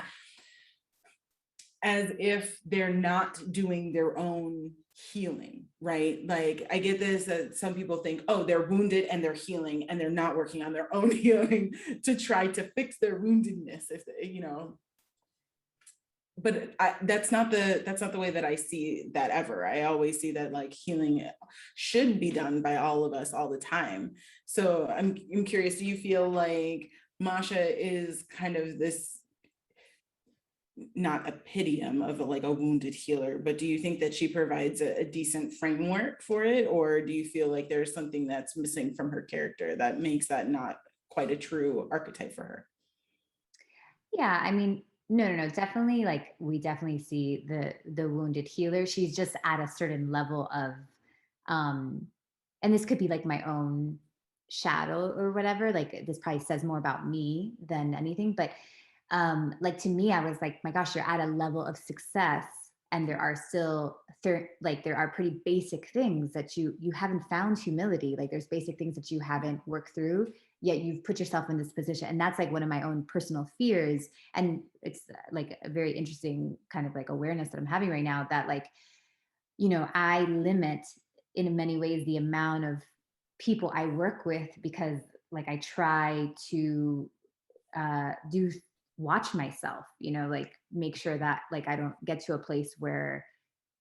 as if they're not doing their own healing, right? Like I get this that some people think, oh, they're wounded and they're healing and they're not working on their own healing to try to fix their woundedness if they, you know, but that's not the way that I see that ever. I always see that like healing should be done by all of us all the time. So I'm curious, do you feel like Masha is kind of this, not a pitium of like a wounded healer, but do you think that she provides a decent framework for it? Or do you feel like there's something that's missing from her character that makes that not quite a true archetype for her? Yeah, I mean, no. Definitely, like we definitely see the wounded healer. She's just at a certain level of, um, and this could be like my own shadow or whatever. Like this probably says more about me than anything. But like to me, I was like, my gosh, you're at a level of success, and there are still like there are pretty basic things that you haven't found humility. Like there's basic things that you haven't worked through yet you've put yourself in this position, and that's like one of my own personal fears. And it's like a very interesting kind of like awareness that I'm having right now, that like, you know, I limit in many ways the amount of people I work with, because like I try to do watch myself, you know, like make sure that like I don't get to a place where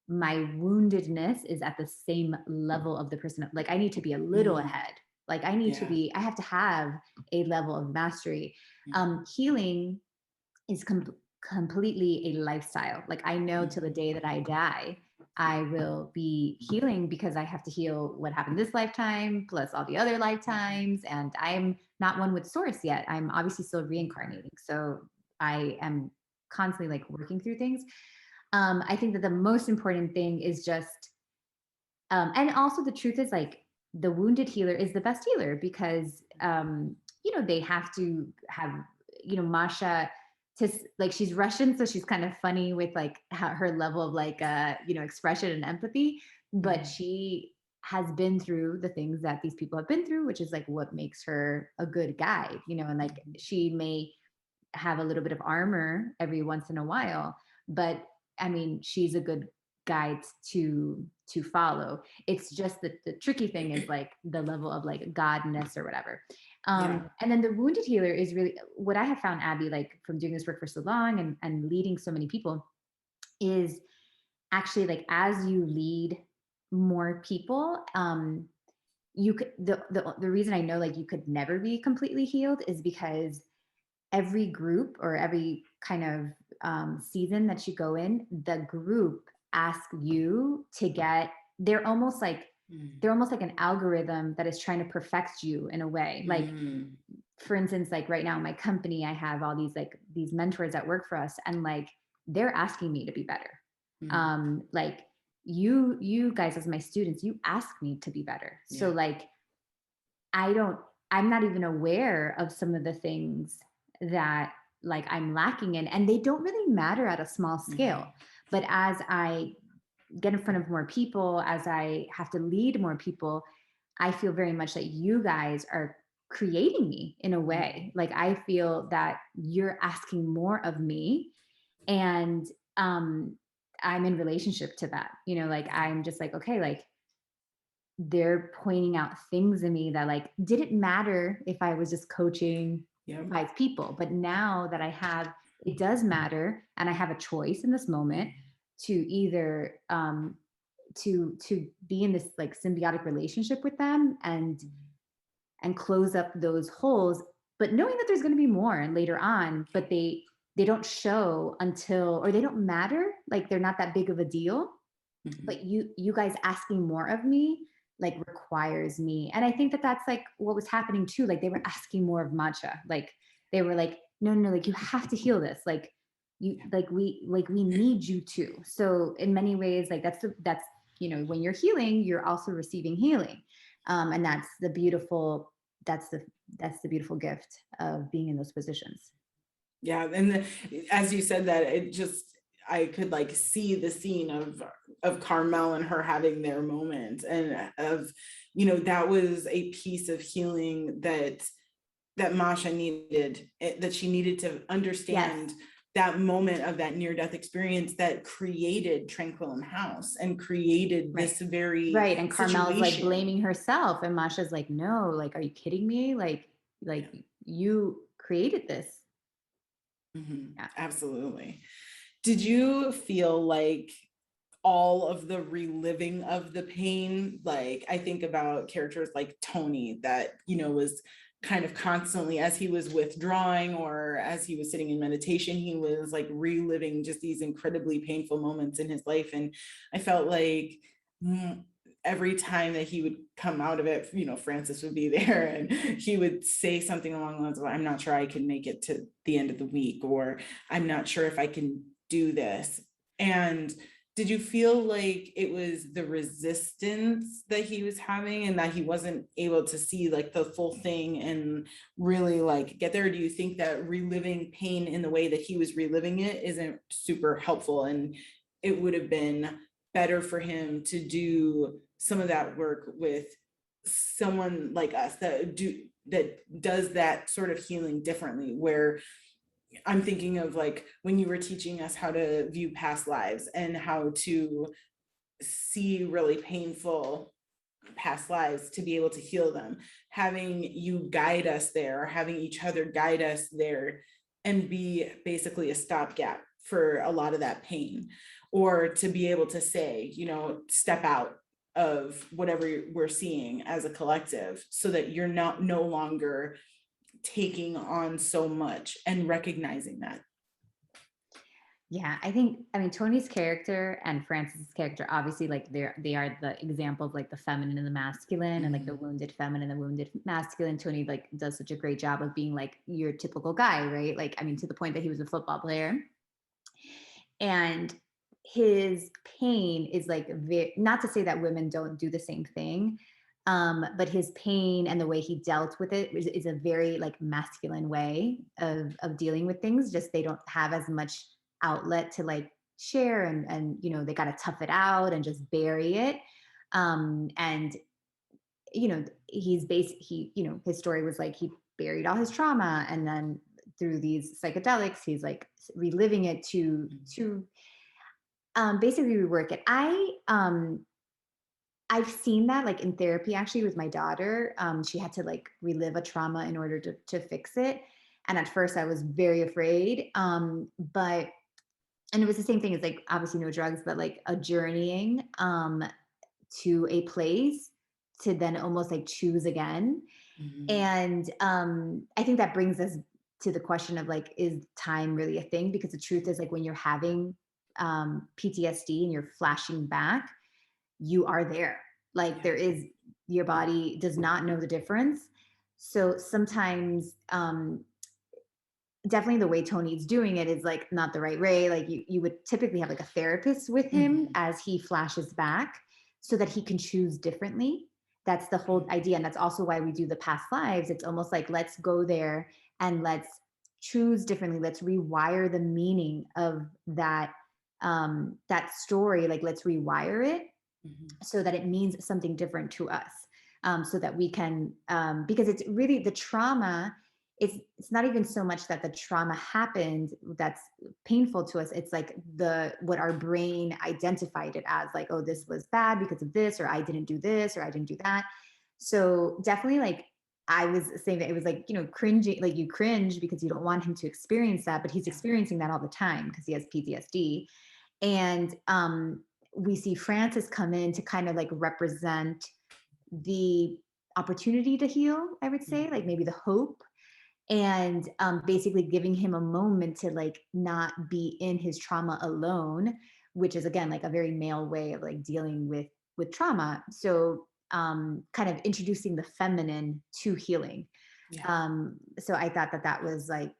my woundedness is at the same level of the person. Like I need to be a little Mm, ahead. Like I need to yeah. be, I have to have a level of mastery. Healing is completely a lifestyle. Like I know till the day that I die, I will be healing, because I have to heal what happened this lifetime plus all the other lifetimes. And I'm not one with source yet. I'm obviously still reincarnating. So I am constantly like working through things. I think that the most important thing is just, and also the truth is like the wounded healer is the best healer, because, you know, they have to have, you know, Masha, like she's Russian, so she's kind of funny with like her level of like, you know, expression and empathy, but Mm, she has been through the things that these people have been through, which is like what makes her a good guide, you know, and like she may have a little bit of armor every once in a while, but I mean, she's a good guide to follow. It's just that the tricky thing is like the level of like godness or whatever. yeah. And then the wounded healer is really what I have found, Abby, like from doing this work for so long and leading so many people, is actually like as you lead more people, you could the reason I know like you could never be completely healed is because every group or every kind of season that you go in, the group asks you to get, they're almost like, Mm. they're almost like an algorithm that is trying to perfect you in a way. Like, Mm. for instance, like right now in my company, I have all these like these mentors that work for us, and like they're asking me to be better. Mm. Like you guys as my students, you ask me to be better. So Yeah. like I don't, I'm not even aware of some of the things that like I'm lacking in, and they don't really matter at a small scale. Mhm. But as I get in front of more people, as I have to lead more people, I feel very much that you guys are creating me in a way. Mhm. Like I feel that you're asking more of me, and um I'm in relationship to that. Like I'm just like, okay, like they're pointing out things in me that like didn't matter if I was just coaching Yep. 5 people. But now that I have, it does matter, and I have a choice in this moment to either to be in this like symbiotic relationship with them and close up those holes, but knowing that there's going to be more and later on, but they don't show until, or they don't matter, like they're not that big of a deal. Mhm. But you guys asking more of me like requires me, and I think that that's like what was happening too. Like they were asking more of matcha. Like they were like, no, no, like you have to heal this. Like you, Yeah. like we need you to. So in many ways, like that's when you're healing, you're also receiving healing. And that's the that's the beautiful gift of being in those positions. Yeah, and as you said that, it just, I could like see the scene of Carmel and her having their moment, and of, that was a piece of healing that Masha needed, that she needed to Yes. understand that moment of that near-death experience that created Tranquillum House and created Right. this very Right. And Carmel's like situation. blaming herself. And Masha's like, no, like, are you kidding me? Yeah. Like you created this. Mhm. Yeah. Absolutely. Did you feel like all of the reliving of the pain? Like I think about characters like Tony that, was kind of constantly, as he was withdrawing or as he was sitting in meditation, he was like reliving just these incredibly painful moments in his life. And I felt like, every time that he would come out of it, Francis would be there and he would say something along the lines of, I'm not sure I can make it to the end of the week, or I'm not sure if I can do this. And did you feel like it was the resistance that he was having and that he wasn't able to see like the full thing and really like get there? Or do you think that reliving pain in the way that he was reliving it isn't super helpful, and it would have been better for him to do some of that work with someone like us that does that sort of healing differently? Where I'm thinking of like when you were teaching us how to view past lives and how to see really painful past lives to be able to heal them, having you guide us there, having each other guide us there, and be basically a stopgap for a lot of that pain, or to be able to say, step out of whatever we're seeing as a collective so that you're not no longer taking on so much, and recognizing that. Yeah, I mean, Tony's character and Francis's character, obviously, like they are the example of like the feminine and the masculine, and like the Mhm. wounded feminine and the wounded masculine. Tony like does such a great job of being like your typical guy, right? Like, I mean, to the point that he was a football player, and his pain is like not to say that women don't do the same thing, but his pain and the way he dealt with it is a very like masculine way of dealing with things. Just they don't have as much outlet to like share, and they got to tough it out and just bury it. And his story was like he buried all his trauma, and then through these psychedelics he's like reliving it to basically rework it. I've seen that like in therapy actually with my daughter. She had to like relive a trauma in order to fix it. And at first I was very afraid. But and it was the same thing as like obviously no drugs, but like a journeying to a place to then almost like choose again. Mhm. And I think that brings us to the question of like, is time really a thing? Because the truth is like when you're having PTSD and you're flashing back, you are there. Like Yeah. there is, your body does not know the difference. So sometimes definitely the way Tony's doing it is like not the right way. Like you would typically have like a therapist with him Mhm. as he flashes back so that he can choose differently. That's the whole idea. And that's also why we do the past lives. It's almost like, let's go there and let's choose differently. Let's rewire the meaning of that story. Like let's rewire it Mhm. so that it means something different to us, so that we can, because it's really the trauma, it's not even so much that the trauma happened that's painful to us. It's like the what our brain identified it as, like, oh, this was bad because of this, or I didn't do this, or I didn't do that. So definitely, like, I was saying that it was like, cringing, like you cringe because you don't want him to experience that, but he's Yeah. experiencing that all the time because he has PTSD. And we see Francis come in to kind of like represent the opportunity to heal, I would say, like Mhm. maybe the hope, and basically giving him a moment to like not be in his trauma alone, which is again like a very male way of like dealing with trauma. So kind of introducing the feminine to healing. Yeah. So I thought that that was like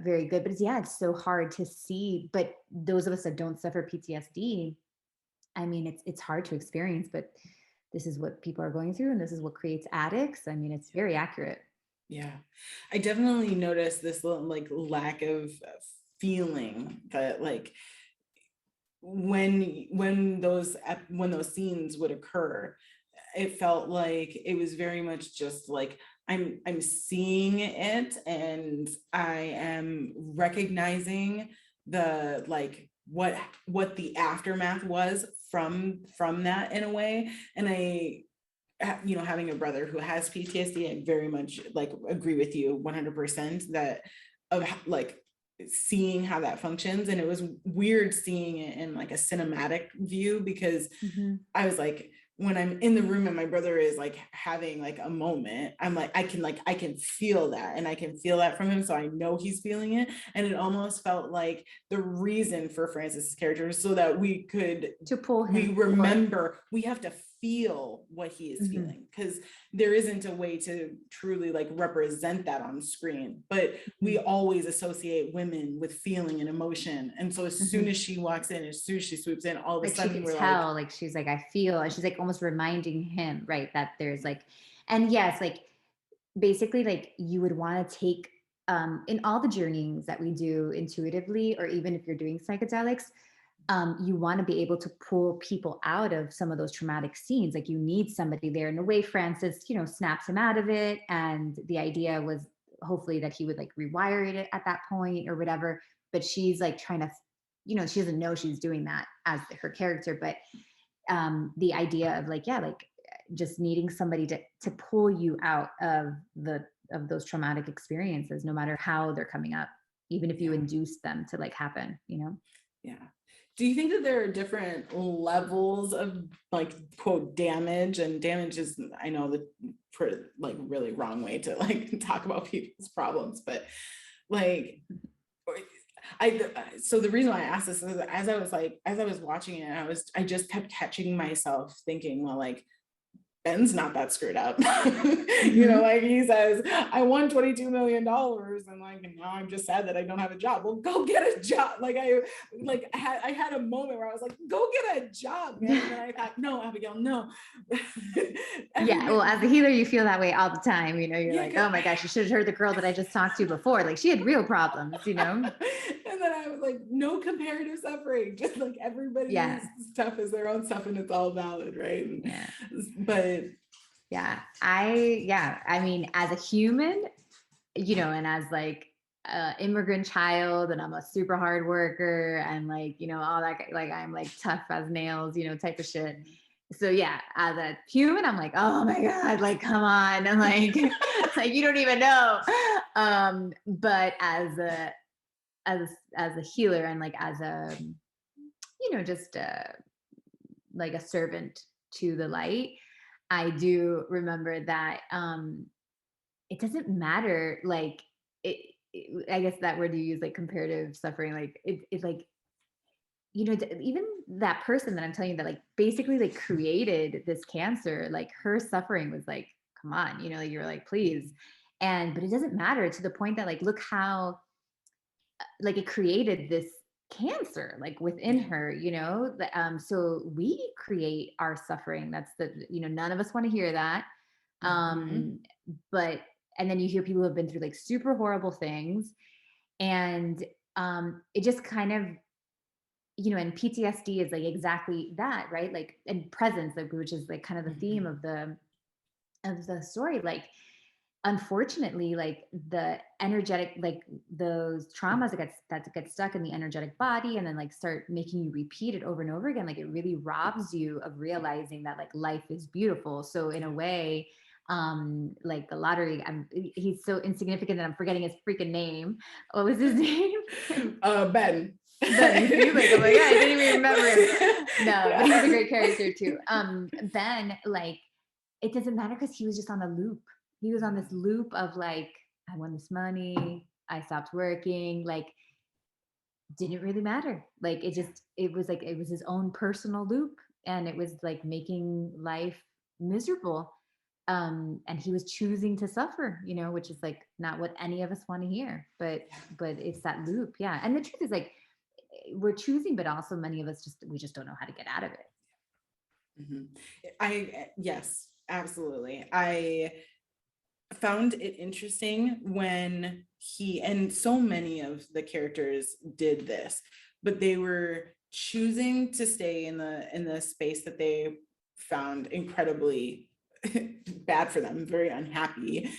very good. But yeah, it's so hard to see. But those of us that don't suffer PTSD, I mean, it's hard to experience. But this is what people are going through, and this is what creates addicts. I mean, it's very accurate. Yeah. I definitely noticed this like lack of feeling that like when those scenes would occur, it felt like it was very much just like I'm seeing it and I am recognizing the like what the aftermath was from that in a way. And having a brother who has PTSD, I very much like agree with you 100% that of like seeing how that functions. And it was weird seeing it in like a cinematic view because Mhm. I was like, when I'm in the room and my brother is like having like a moment, I'm like, I can feel that and I can feel that from him. So I know he's feeling it. And it almost felt like the reason for Francis's character is so that To pull we him forward. remember we have to feel what he is Mhm. feeling because there isn't a way to truly like represent that on screen, but we Mhm. always associate women with feeling and emotion. And so as soon Mhm. as she walks in, as soon as she swoops in, all of a Like she sudden could we're like, tell, like she's like, I feel, and she's like almost reminding him, right, that there's like, and yes, like basically like you would want to take in all the journeyings that we do intuitively, or even if you're doing psychedelics, you want to be able to pull people out of some of those traumatic scenes. Like you need somebody there. In a way, Francis, snaps him out of it. And the idea was hopefully that he would like rewire it at that point or whatever. But she's like trying to, she doesn't know she's doing that as her character. But the idea of like, yeah, like just needing somebody to pull you out of those traumatic experiences, no matter how they're coming up, even if you yeah. induce them to like happen. Yeah. Do you think that there are different levels of like quote damage? And damage is, I know the like really wrong way to like talk about people's problems, but like I so the reason why I asked this is as I was watching it, I just kept catching myself thinking, well, like Ben's not that screwed up. Hmm. Like he says, I won $22 million and like now I'm just sad that I don't have a job. Well, go get a job. I had a moment where I was like, go get a job, man. And then I thought, no, Abigail, no. Yeah, well, Everybody, as a healer, you feel that way all the time. You're yeah, like, oh my gosh, you should have heard the girl that I just talked to before. Like she had real problems. and then I was like, no comparative suffering, just like everybody's Yeah, stuff is their own stuff and it's all valid, right? yeah, But yeah. I mean, as a human, and as like a immigrant child, and I'm a super hard worker, and like, all that, like I'm like tough as nails, type of shit. So yeah, as a human, I'm like, oh my God, like come on. And like, like you don't even know. But as a healer, and like as a, just like a servant to the light, I do remember that it doesn't matter, like it I guess that word you use, like comparative suffering, like it's like, you know, even that person that I'm telling you that like basically like created this cancer, like her suffering was like, come on, you know, like you're like, please. And, but it doesn't matter to the point that like, look how like it created this cancer like within Yeah. her, you know. So we create our suffering. That's the, you know, none of us want to hear that. Mhm. um but and then you hear people who have been through like super horrible things, and it just kind of, you know, and PTSD is like exactly that, right? Like, and presence, like, which is like kind of the theme Mhm. of the story. Like, unfortunately, like the energetic, like those traumas that get stuck in the energetic body and then like start making you repeat it over and over again, like it really robs you of realizing that like life is beautiful. So in a way, like the lottery, he's so insignificant that I'm forgetting his freaking name. What was his name? Ben. Ben, you see, like, I'm like, yeah, I didn't even remember him. No, but he was a Yeah. great character too. Ben, like, it doesn't matter because he was just on a loop. He was on this loop of like, I won this money, I stopped working, like, didn't really matter. Like, it was like, it was his own personal loop, and it was like making life miserable. And he was choosing to suffer, you know, which is like not what any of us want to hear, but it's that loop. Yeah. And the truth is like, we're choosing, but also many of us we just don't know how to get out of it. Mhm. Yes, absolutely. I found it interesting when he, and so many of the characters did this, but they were choosing to stay in the space that they found incredibly bad for them, very unhappy.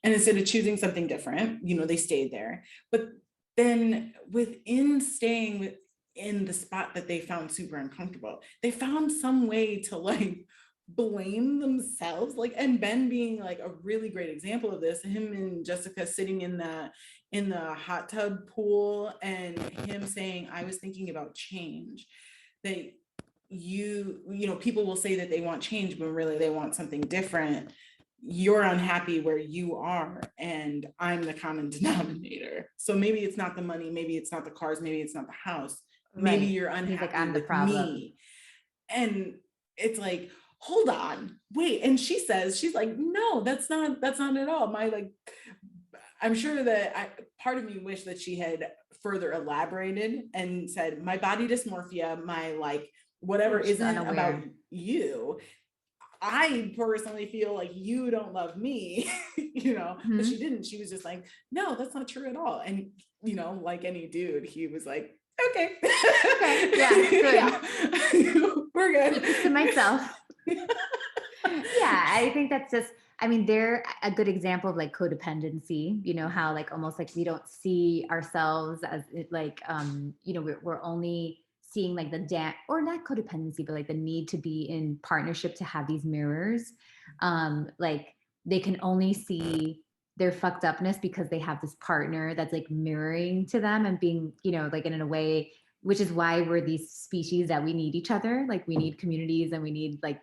And instead of choosing something different, you know, they stayed there. But then within staying in the spot that they found super uncomfortable, they found some way to like blame themselves, like, and Ben being like a really great example of this, him and Jessica sitting in the hot tub pool and him saying, I was thinking about change. That you know, people will say that they want change but really they want something different. You're unhappy where you are and I'm the common denominator. So maybe it's not the money, maybe it's not the cars, maybe it's not the house, maybe Right. you're He's like, unhappy I'm the with problem. me. And it's like, hold on, wait. And she says, she's like, no, that's not at all my, like, I'm sure that part of me wish that she had further elaborated and said, my body dysmorphia, my like whatever She's isn't about unaware. you. I personally feel like you don't love me, you know, but she Hmm. didn't. She was just like, no, that's not true at all. And, you know, like any dude, he was like, okay, Okay. Yeah. Good. yeah, we're good. Keep this to myself. Yeah, I think that's just, I mean, they're a good example of like codependency, you know, how like almost like we don't see ourselves as like, you know, we're only seeing like the or not codependency, but like the need to be in partnership to have these mirrors. Like they can only see their fucked upness because they have this partner that's like mirroring to them and being, you know, like in a way, which is why we're these species that we need each other. Like we need communities and we need like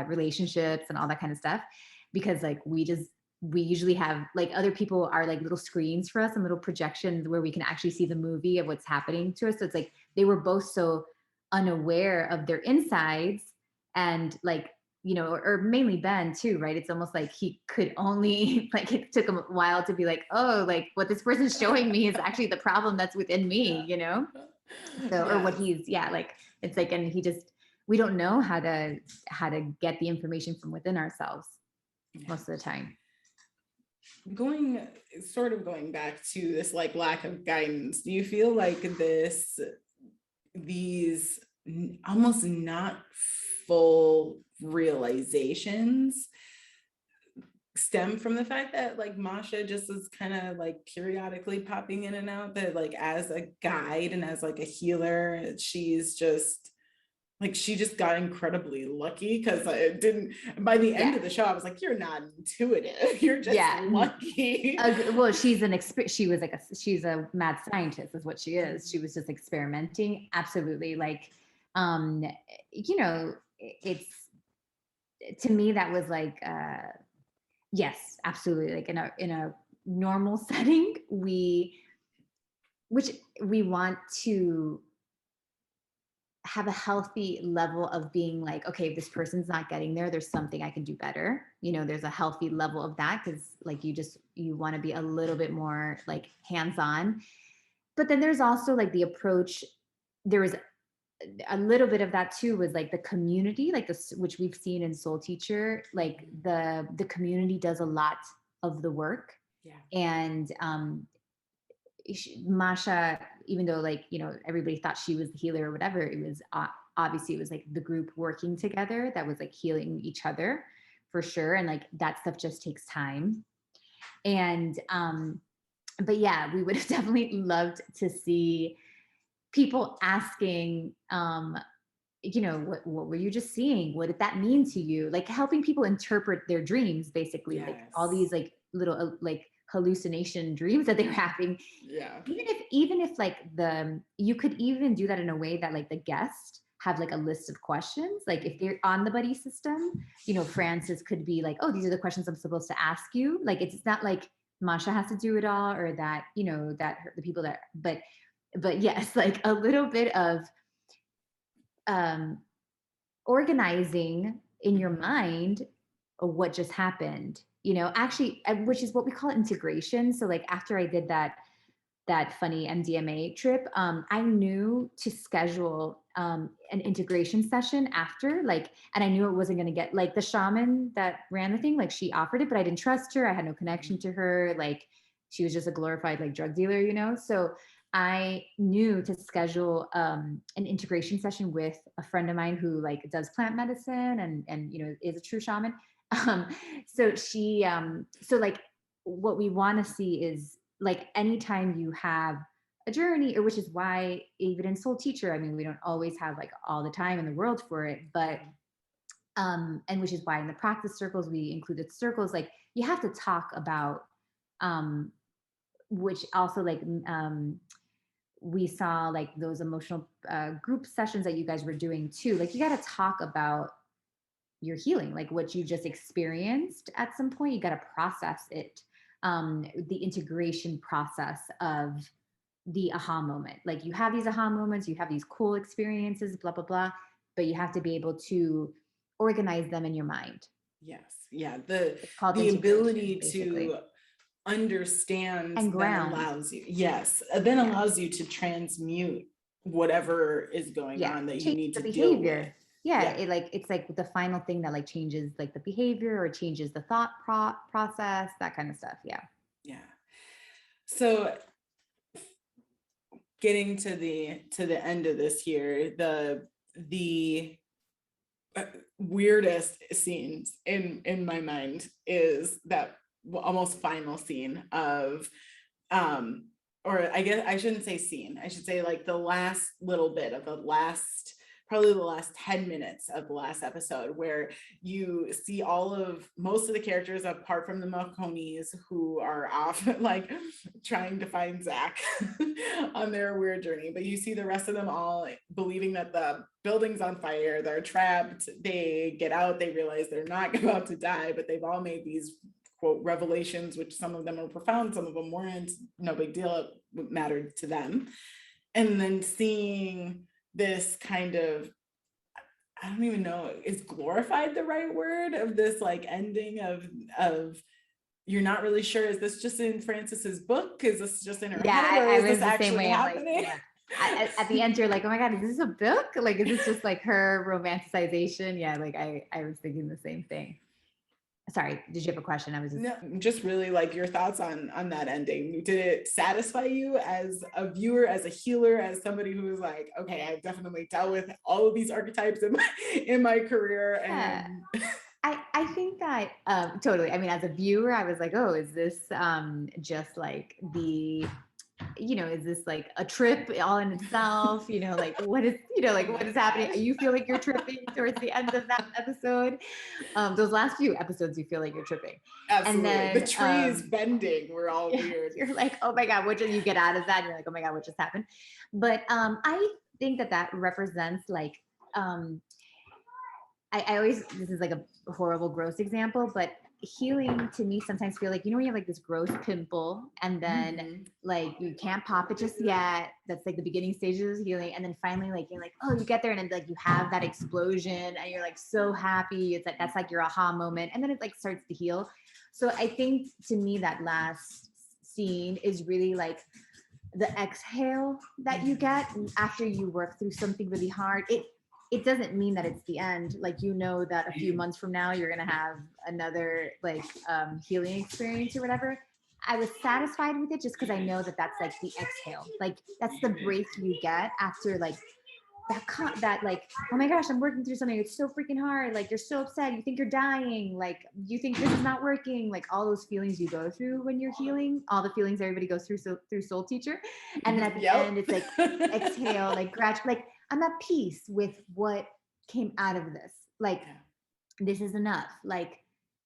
relationships and all that kind of stuff, because like we usually have like other people are like little screens for us and little projections where we can actually see the movie of what's happening to us. So it's like they were both so unaware of their insides, and like, you know, or mainly Ben too, right? It's almost like he could only like, it took him a while to be like, oh, like what this person's showing me is actually the problem that's within me, you know. So, or what Yes. he's, yeah, like it's like, and he just, we don't know how to get the information from within ourselves Yeah. most of the time. Going sort of going back to this like lack of guidance, do you feel like these almost not full realizations stem from the fact that like Masha just is kind of like periodically popping in and out, that like as a guide and as like a healer, she's just like, she just got incredibly lucky because I didn't, by the end Yeah. of the show, I was like, you're not intuitive, you're just Yeah. lucky. Well, she was like she's a mad scientist is what she is. She was just experimenting. Absolutely. Like, um, you know, it's, to me, that was like, yes, absolutely. Like in a normal setting, which we want to have a healthy level of being like, okay, if this person's not getting there, there's something I can do better. You know, there's a healthy level of that, because like you want to be a little bit more like hands-on. But then there's also like the approach. There was a little bit of that too, was like the community, like this, which we've seen in Soul Teacher, like the community does a lot of the work. Yeah. And Masha, even though like, you know, everybody thought she was the healer or whatever, it was obviously it was like the group working together that was like healing each other for sure. And like that stuff just takes time. And but yeah, we would have definitely loved to see people asking, you know, what were you just seeing? What did that mean to you? Like helping people interpret their dreams, basically. Yes. Like all these like little like hallucination dreams that they were having. Yeah. Even if like you could even do that in a way that like the guest have like a list of questions. Like if they're on the buddy system, you know, Francis could be like, oh, these are the questions I'm supposed to ask you. Like it's not like Masha has to do it all, or that, you know, that the people that, but yes, like a little bit of organizing in your mind of what just happened, you know, actually, which is what we call integration. So like after I did that funny MDMA trip, I knew to schedule an integration session after, like, and I knew it wasn't going to get like the shaman that ran the thing, like she offered it, but I didn't trust her. I had no connection to her. Like she was just a glorified like drug dealer, you know? So I knew to schedule an integration session with a friend of mine who like does plant medicine and you know is a true shaman. So she so like what we want to see is like anytime you have a journey, or which is why even in Soul Teacher, I mean, we don't always have like all the time in the world for it, but and which is why in the practice circles we included circles, like you have to talk about which also like we saw like those emotional group sessions that you guys were doing too. Like you got to talk about your healing, like what you just experienced at some point. You got to process it. The integration process of the aha moment. Like you have these aha moments, you have these cool experiences, blah, blah, blah, but you have to be able to organize them in your mind. Yes. Yeah. The ability to understand and ground then allows you, yes, then allows you to transmute whatever is going on that you need to deal with. It's like the final thing that like changes like the behavior or changes the thought process, that kind of stuff. Yeah. So getting to the end of this here, the weirdest scenes in my mind is that almost final scene of or I guess I shouldn't say scene, I should say like the last little bit of probably the last 10 minutes of the last episode, where you see most of the characters apart from the Malconis who are off like trying to find Zach on their weird journey, but you see the rest of them all believing that the building's on fire, they're trapped, they get out, they realize they're not about to die, but they've all made these quote revelations, which some of them are profound, some of them weren't, no big deal, it mattered to them. And then seeing this kind of, I don't even know, is glorified the right word, of this like ending of you're not really sure, is this just in Frances's book, is this just in her head, or is this actually happening? Like, at the end you're like, oh my god, is this a book? Like, is this just like her romanticization? Like I was thinking the same thing. Sorry, did you have a question? I was just really like your thoughts on that ending. Did it satisfy you as a viewer, as a healer, as somebody who was like, okay, I've definitely dealt with all of these archetypes in my career? And I think that totally. I mean, as a viewer, I was like, oh, is this just like is this like a trip all in itself? Like what is happening? You feel like you're tripping towards the end of that episode. Those last few episodes, you feel like you're tripping. Absolutely. And then, the trees bending were all weird. You're like, oh my God, what did you get out of that? And you're like, oh my God, what just happened? But I think that represents like, I always, this is like a horrible, gross example, but healing to me sometimes feel like, you know, when you have like this gross pimple and then like you can't pop it just yet. That's like the beginning stages of healing. And then finally, like, you're like, oh, you get there and then like you have that explosion and you're like so happy. It's like, that's like your aha moment. And then it like starts to heal. So I think to me, that last scene is really like the exhale that you get after you work through something really hard. It doesn't mean that it's the end. Like, you know that a few months from now, you're going to have another like healing experience or whatever. I was satisfied with it just because I know that that's like the exhale. Like, that's the break you get after like that like, oh my gosh, I'm working through something. It's so freaking hard. Like, you're so upset. You think you're dying. Like, you think this is not working. Like, all those feelings you go through when you're healing, all the feelings everybody goes through through Soul Teacher. And then at the end, it's like exhale, like gradually, like I'm at peace with what came out of this. Like, this is enough. Like,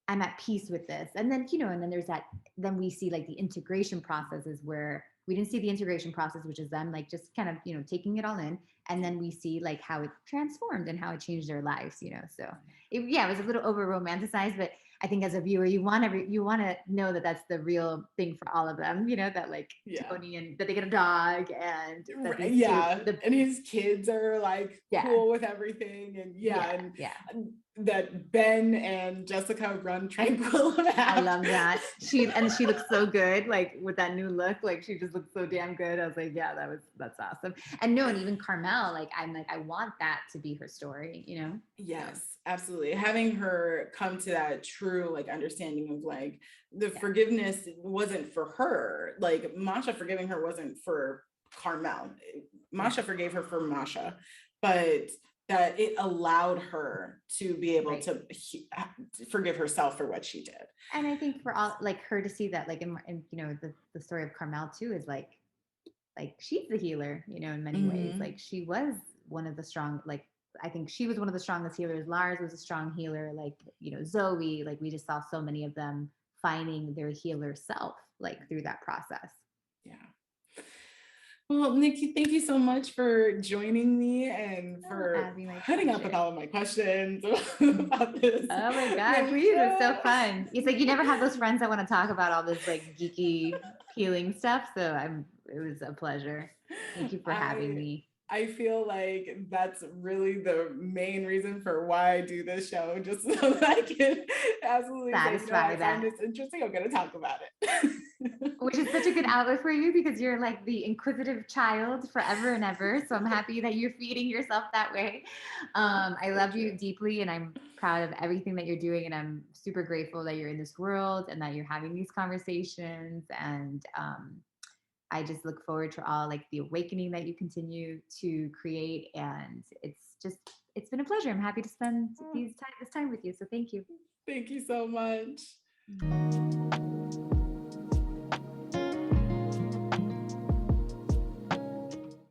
I'm at peace with this. And then, you know, and then there's that, then we see like the integration processes where we didn't see the integration process, which is them like just kind of, you know, taking it all in. And then we see like how it transformed and how it changed their lives, you know? So it was a little over romanticized, but I think as a viewer, you want to know that that's the real thing for all of them, you know, that like Tony and that they get a dog and and his kids are like cool with everything. And that Ben and Jessica run tranquil about. I love that. She looks so good, like with that new look, like she just looks so damn good. I was like, yeah, that's awesome. And no, and even Carmel, like I'm like, I want that to be her story, you know? Yes, absolutely. Having her come to that true like understanding of like the forgiveness wasn't for her. Like Masha forgiving her wasn't for Carmel. Masha forgave her for Masha, but that it allowed her to be able to forgive herself for what she did. And I think for all like her to see that, like in you know, the story of Carmel too is like she's the healer, you know, in many ways. Like she was one of the strong, like I think she was one of the strongest healers. Lars was a strong healer, like, you know, Zoe, like we just saw so many of them finding their healer self, like through that process. Yeah. Well, Nikki, thank you so much for joining me and for putting up with all of my questions about this. Oh my God, please, it's so fun. It's like you never have those friends that want to talk about all this like geeky healing stuff. So it was a pleasure. Thank you for having me. I feel like that's really the main reason for why I do this show, just so that I can absolutely satisfy say, no, I find this interesting. I'm going to talk about it. Which is such a good outlet for you because you're like the inquisitive child forever and ever. So I'm happy that you're feeding yourself that way. I love you deeply and I'm proud of everything that you're doing. And I'm super grateful that you're in this world and that you're having these conversations. And I just look forward to all like the awakening that you continue to create. And it's been a pleasure. I'm happy to spend this time with you. So thank you. Thank you so much.